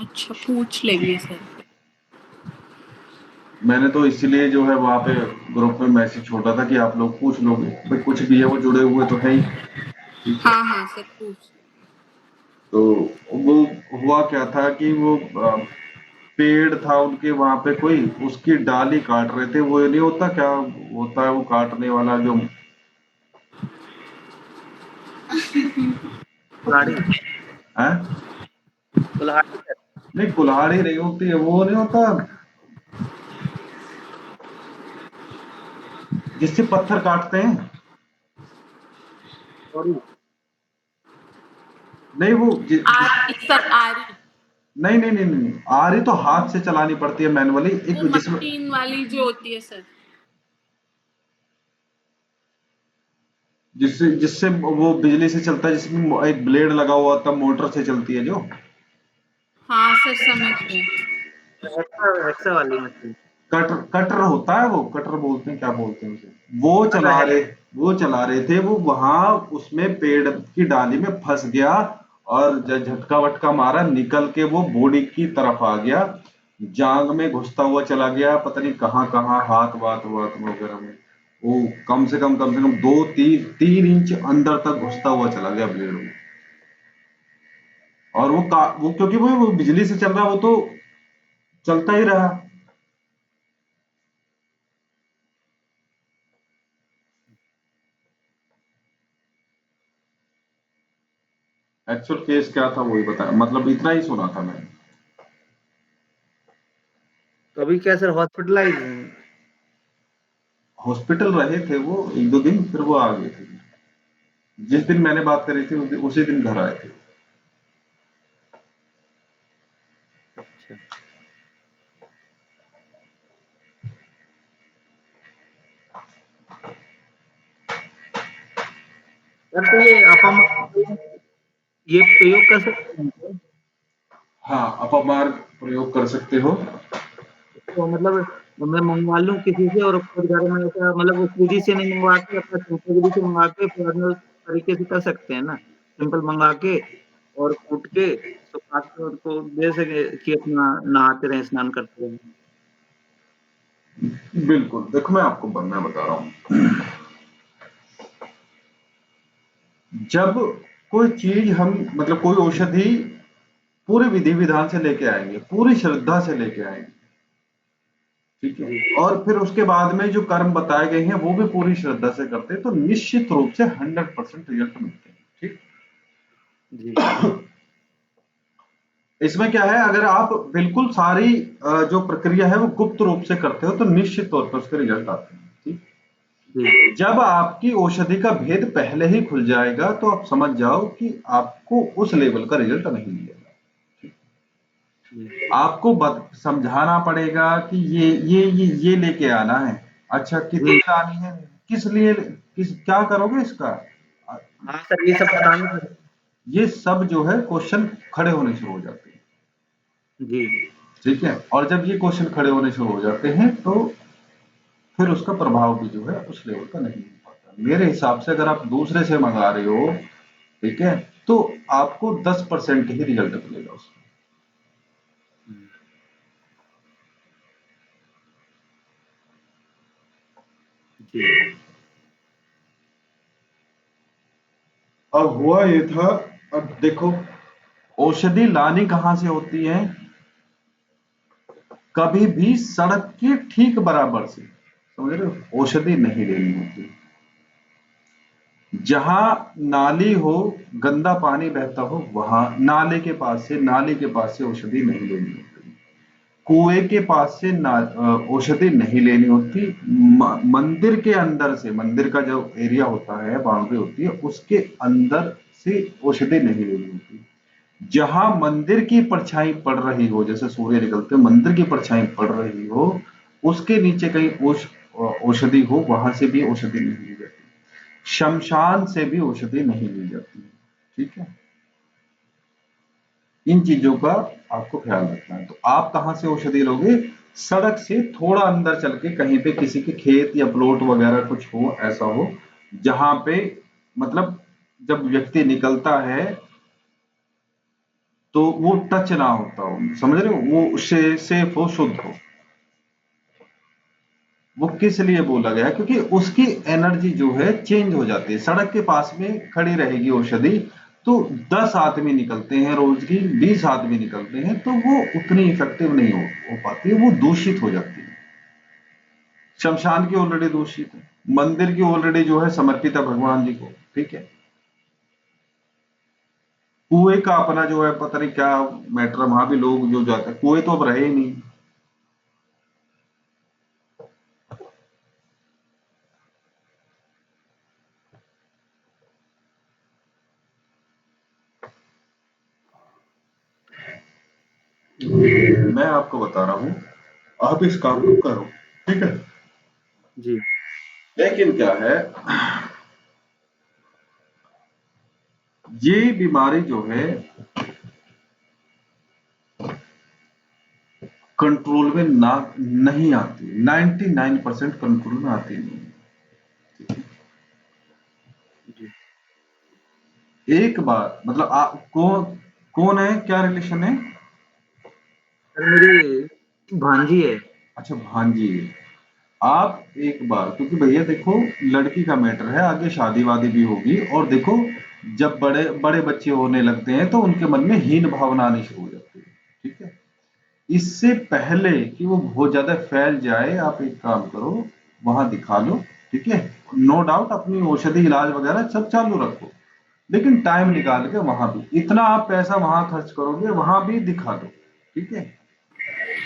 अच्छा, पूछ लेंगे सर। मैंने तो इसलिए जो है वहां पे ग्रुप में मैसेज छोड़ा था कि आप लोग पूछ लोगे भाई, कुछ भी है वो जुड़े हुए तो है ही, ठीक है। हाँ हाँ सर, पूछ। तो वो हुआ क्या था कि वो पेड़ था उनके वहां पे, कोई उसकी डाली काट रहे थे, वो नहीं होता क्या होता है वो काटने वाला जो कुल्हाड़ी? है। कुल्हाड़ी है? नहीं कुल्हाड़ी नहीं होती है, वो नहीं होता जिससे पत्थर काटते हैं। सॉरी। नहीं वो आरी सर, आरी। नहीं नहीं नहीं नहीं, आरी तो हाथ से चलानी पड़ती है मैनुअली, वो एक जिसमें मशीन वाली जो होती है सर। जिससे जिससे वो बिजली से चलता है, जिसमें एक ब्लेड लगा हुआ होता है, मोटर से चलती है जो। हाँ सर, समझ गए। हेक्सा हेक्सा वाली मछली? कटर कटर होता है वो, कटर बोलते हैं, क्या बोलते हैं उसे, कटर है। वो चला रहे थे, वो वहां उसमें पेड़ की डाली में फंस गया, और जब झटका वटका मारा निकल के वो बॉडी की तरफ आ गया, जांग में घुसता हुआ चला गया, पता नहीं कहाँ कहाँ, हाथ वात वात वगैरह में। वो कम से कम 2 3 इंच अंदर तक घुसता हुआ चला गया ब्लेड में। और वो क्योंकि वो बिजली से चल रहा, वो तो चलता ही रहा। एक्चुअल केस क्या था वही बताया, मतलब इतना ही सुना था मैंने। तो अभी क्या सर हॉस्पिटलाइज हैं? हॉस्पिटल रहे थे वो 1 2 दिन, फिर वो आ गए थे। जिस दिन मैंने बात करी थी उसी दिन घर आए थे। अच्छा सर, तो ये ये प्रयोग कर सकते हैं क्या? हाँ अपमार्ग प्रयोग कर सकते हो। तो मतलब मैं मंगवा लूँ किसी से और खुद घर में ऐसा, मतलब उस विधि से नहीं मंगवा के अपना सिंपल विधि से मंगा के फॉर्मल तरीके से कर सकते हैं ना? सिंपल मंगा के और कूट के सुखा के उनको दे सके कि अपना नहाते रहें, स्नान करते रहें। बिल्कुल, देखो मैं बता रहा हूँ, जब कोई चीज हम, मतलब कोई औषधि पूरे विधि विधान से लेके आएंगे, पूरी श्रद्धा से लेके आएंगे, ठीक है, जी और फिर उसके बाद में जो कर्म बताए गए हैं वो भी पूरी श्रद्धा से करते हैं, तो निश्चित रूप से 100% रिजल्ट मिलते हैं, ठीक। जी इसमें क्या है, अगर आप बिल्कुल सारी जो प्रक्रिया है वो गुप्त रूप से करते हो तो निश्चित तौर पर उसके रिजल्ट आते हैं। ठीक। जी जब आपकी औषधि का भेद पहले ही खुल जाएगा तो आप समझ जाओ कि आपको उस लेवल का रिजल्ट नहीं मिलेगा। जी आपको समझाना पड़ेगा कि ये लेके आना है। अच्छा, कितनी जी लानी है, किस लिए, क्या करोगे इसका। हाँ सर, ये सब बताना पड़ेगा। ये सब जो है क्वेश्चन खड़े होने शुरू हो जाते हैं। जी ठीक है, और जब ये क्वेश्चन खड़े होने शुरू हो जाते हैं तो फिर उसका प्रभाव भी जो है उस लेवल का नहीं हो पाता। मेरे हिसाब से अगर आप दूसरे से मंगा रहे हो, ठीक है, तो आपको 10% ही रिजल्ट मिलेगा उसमें। हम्म, जी अब हुआ ये था, अब देखो, औषधि लानी कहां से होती है, कभी भी सड़क के ठीक बराबर से, समझ रहे हो, औषधि नहीं लेनी होती। जहां नाली हो, गंदा पानी बहता हो, वहां नाले के पास से औषधि नहीं लेनी होती। कुएं के पास से औषधि नहीं लेनी होती। मंदिर के अंदर से, मंदिर का जो एरिया होता है, बाउंड्री होती है, उसके अंदर से औषधि नहीं लेनी होती। जहां मंदिर की परछाई पड़ रही हो, जैसे सूर्य निकलते मंदिर की परछाई पड़ रही हो, उसके नीचे कहीं औषधि हो, वहां से भी औषधि नहीं ली जाती। शमशान से भी औषधि नहीं ली जाती। ठीक है, इन चीजों का आपको ख्याल रखना है। तो आप कहां से औषधि लोगे, सड़क से थोड़ा अंदर चल के, कहीं पे किसी के खेत या प्लॉट वगैरह कुछ हो, ऐसा हो जहां पे, मतलब जब व्यक्ति निकलता है तो वो टच ना होता हो, समझ रहे हो, वो उससे सेफ हो, शुद्ध हो। वो किस लिए बोला गया है, क्योंकि उसकी एनर्जी जो है चेंज हो जाती है। सड़क के पास में खड़ी रहेगी औषधि तो 10 आदमी निकलते हैं रोज की, 20 आदमी निकलते हैं, तो वो उतनी इफेक्टिव नहीं हो पाती है, वो दूषित हो जाती है। शमशान की ऑलरेडी दूषित है, मंदिर की ऑलरेडी जो है समर्पित है भगवान जी को। ठीक है, कुएं का अपना जो है पता नहीं क्या मैटर, वहां भी लोग जो जाते हैं, कुएं तो अब रहे ही नहीं। मैं आपको बता रहा हूं, आप इस काम को करो। ठीक है, जी लेकिन क्या है, ये बीमारी जो है कंट्रोल में ना नहीं आती, 99% कंट्रोल में आती नहीं है। जी एक बार, मतलब कौन है, क्या रिलेशन है। सर, मेरी भांजी है। अच्छा, भांजी है। आप एक बार, क्योंकि भैया देखो, लड़की का मैटर है, आगे शादी वादी भी होगी, और देखो जब बड़े बड़े बच्चे होने लगते हैं तो उनके मन में हीन भावना आनी शुरू हो जाती है। ठीक है, इससे पहले कि वो बहुत ज्यादा फैल जाए, आप एक काम करो, वहां दिखा लो। ठीक है, नो डाउट अपनी औषधि इलाज वगैरह सब चालू रखो, लेकिन टाइम निकाल के वहां भी, इतना आप पैसा वहां खर्च करोगे, वहां भी दिखा दो। ठीक है।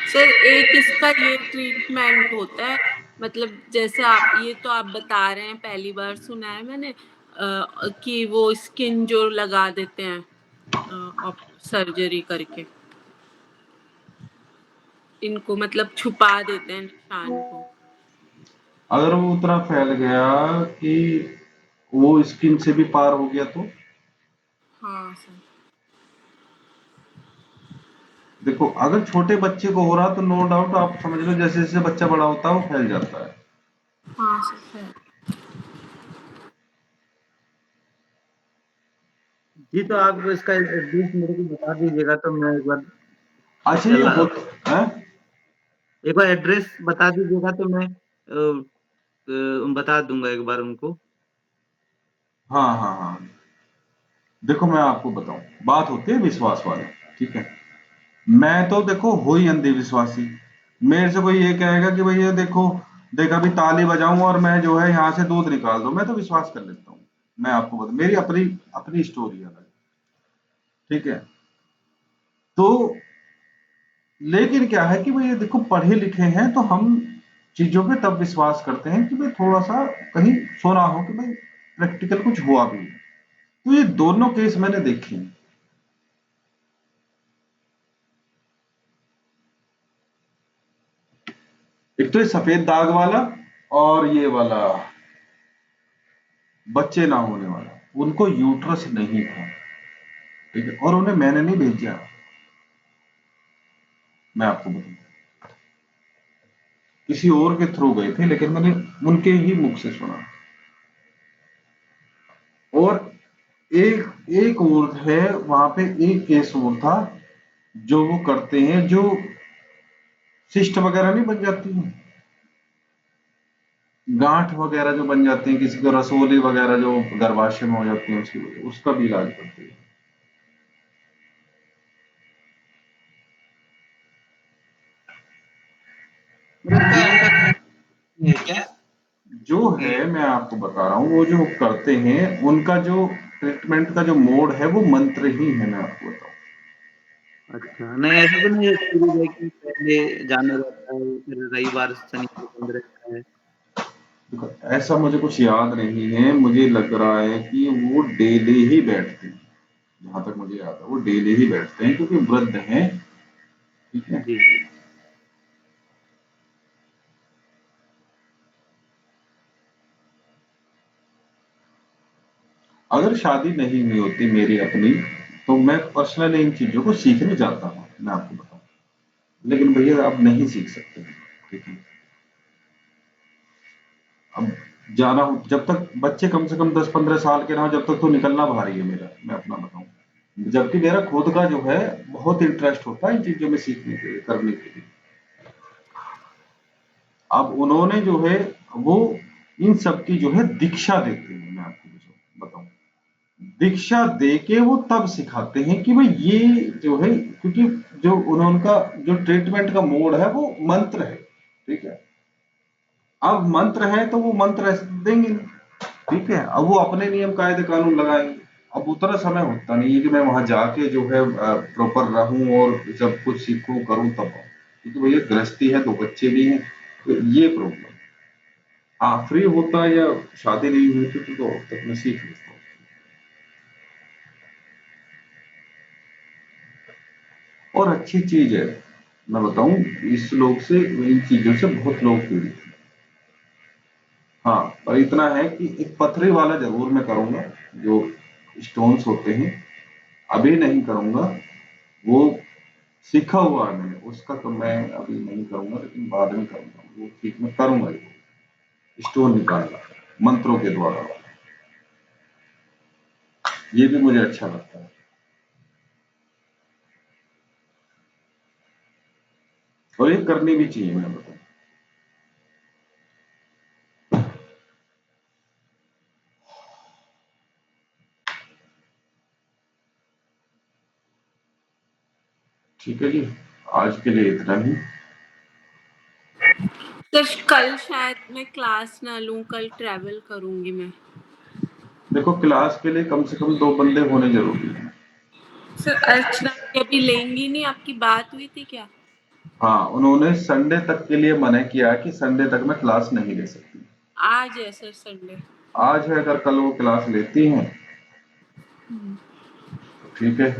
सर एक इसका ये ट्रीटमेंट होता है, मतलब जैसे आप ये तो आप बता रहे हैं, पहली बार सुना है मैंने कि वो स्किन जो लगा देते हैं सर्जरी करके, इनको मतलब छुपा देते हैं निशान को। अगर वो उतना फैल गया कि वो स्किन से भी पार हो गया तो हाँ सर। देखो, अगर छोटे बच्चे को हो रहा तो नो डाउट आप समझ लो, जैसे जैसे बच्चा बड़ा होता है वो फैल जाता है। हाँ सर। जी, तो आप इसका एड्रेस मेरे को बता दीजिएगा तो मैं एक बार अच्छा, ये चला हो है। एक बार एड्रेस बता दीजिएगा तो मैं बता दूंगा एक बार उनको। हाँ हाँ हाँ, देखो मैं आपको बताऊं, बात होती है विश्वास वाली। ठीक है, मैं तो देखो हो ही अंधविश्वासी। मेरे से कोई ये कहेगा कि भैया देखो, देख अभी ताली बजाऊं और मैं जो है यहाँ से दूध निकाल दूं, मैं तो विश्वास कर लेता हूँ। मैं आपको बता, मेरी अपनी अपनी स्टोरी अलग है। ठीक है, तो लेकिन क्या है कि भाई ये देखो पढ़े लिखे हैं तो हम चीजों पे तब विश्वास करते हैं कि भाई थोड़ा सा कहीं सुना हो कि भाई प्रैक्टिकल कुछ हुआ भी है। तो ये दोनों केस मैंने देखे हैं। एक तो ये सफेद दाग वाला और ये वाला बच्चे ना होने वाला, उनको यूट्रस नहीं था, ठीक है, और उन्हें मैंने नहीं भेजा, मैं आपको बताऊं किसी और के थ्रू गए थे, लेकिन मैंने उनके ही मुख से सुना। और एक एक और है वहां पे, एक केस और था जो वो करते हैं, जो सिस्ट वगैरह नहीं बन जाती है, गांठ वगैरह जो बन जाती है, किसी को रसोली वगैरह जो गर्भाशय में हो जाती है, उसकी वजह उसका भी इलाज करते हैं। है क्या? जो है मैं आपको बता रहा हूँ, वो जो करते हैं उनका जो ट्रीटमेंट का जो मोड है वो मंत्र ही है, मैं आपको बताऊं। अच्छा, नहीं ऐसा तो नहीं है सीरीज है कि पहले जाना रहता है, फिर रविवार शनिवार बंद रहता है। देखो, ऐसा मुझे कुछ याद नहीं है, मुझे लग रहा है कि वो डेली ही बैठते हैं, जहां तक मुझे याद है वो डेली ही बैठते हैं क्योंकि वृद्ध हैं, ठीक है। जी। अगर शादी नहीं हुई होती मेरी अपनी, तो मैं पर्सनली इन चीजों को सीखने जाता हूँ, मैं आपको बताऊं, लेकिन भैया आप नहीं सीख सकते, ठीक है। अब जाना हो, जब तक बच्चे कम से कम 10-15 साल के ना हो, जब तक तो निकलना भारी है मेरा, मैं अपना बताऊं। जबकि मेरा खुद का जो है बहुत इंटरेस्ट होता है इन चीजों में सीखने के लिए, करने के लिए। अब उन्होंने जो है वो इन सब की जो है दीक्षा देते हैं, मैं आपको बताऊं, दीक्षा दे के वो तब सिखाते हैं कि भाई ये जो है, क्योंकि जो उनका जो ट्रीटमेंट का मोड है वो मंत्र है, ठीक है। अब मंत्र है तो वो मंत्र ऐसे देंगे नहीं, ठीक है। अब वो अपने नियम कायदे कानून लगाएंगे। अब उतना समय होता नहीं है कि मैं वहां जाके जो है प्रॉपर रहूं और सब कुछ सीखूं करूं तब आऊं। क्योंकि भैया गृहस्थी है, 2 बच्चे भी हैं, तो ये प्रॉब्लम। हाँ, फ्री होता या शादी नहीं हुई थी तो अब तक मैं सीख लेता हूँ। और अच्छी चीज है, मैं बताऊं, इस लोग से, इन चीजों से बहुत लोग पीड़ित हैं। हाँ, पर इतना है कि एक पथरी वाला जरूर मैं करूंगा, जो स्टोन्स होते हैं, अभी नहीं करूंगा। वो सीखा हुआ है मैंने, उसका तो मैं अभी नहीं करूंगा, लेकिन बाद में करूंगा, वो ठीक मैं करूंगा, स्टोन निकालना मंत्रों के द्वारा, ये भी मुझे अच्छा लगता है। और ये करनी भी चाहिए, मैं बताऊं। ठीक है जी, आज के लिए इतना ही। सर कल शायद मैं क्लास ना लूं, कल ट्रैवल करूंगी मैं। देखो, क्लास के लिए कम से कम 2 बंदे होने जरूरी है। सर अर्चना जी अभी लेंगी नहीं, आपकी बात हुई थी क्या? हाँ, उन्होंने संडे तक के लिए मना किया कि संडे तक मैं क्लास नहीं ले सकती। आज है सर संडे। आज है, अगर कल वो क्लास लेती हैं तो ठीक है।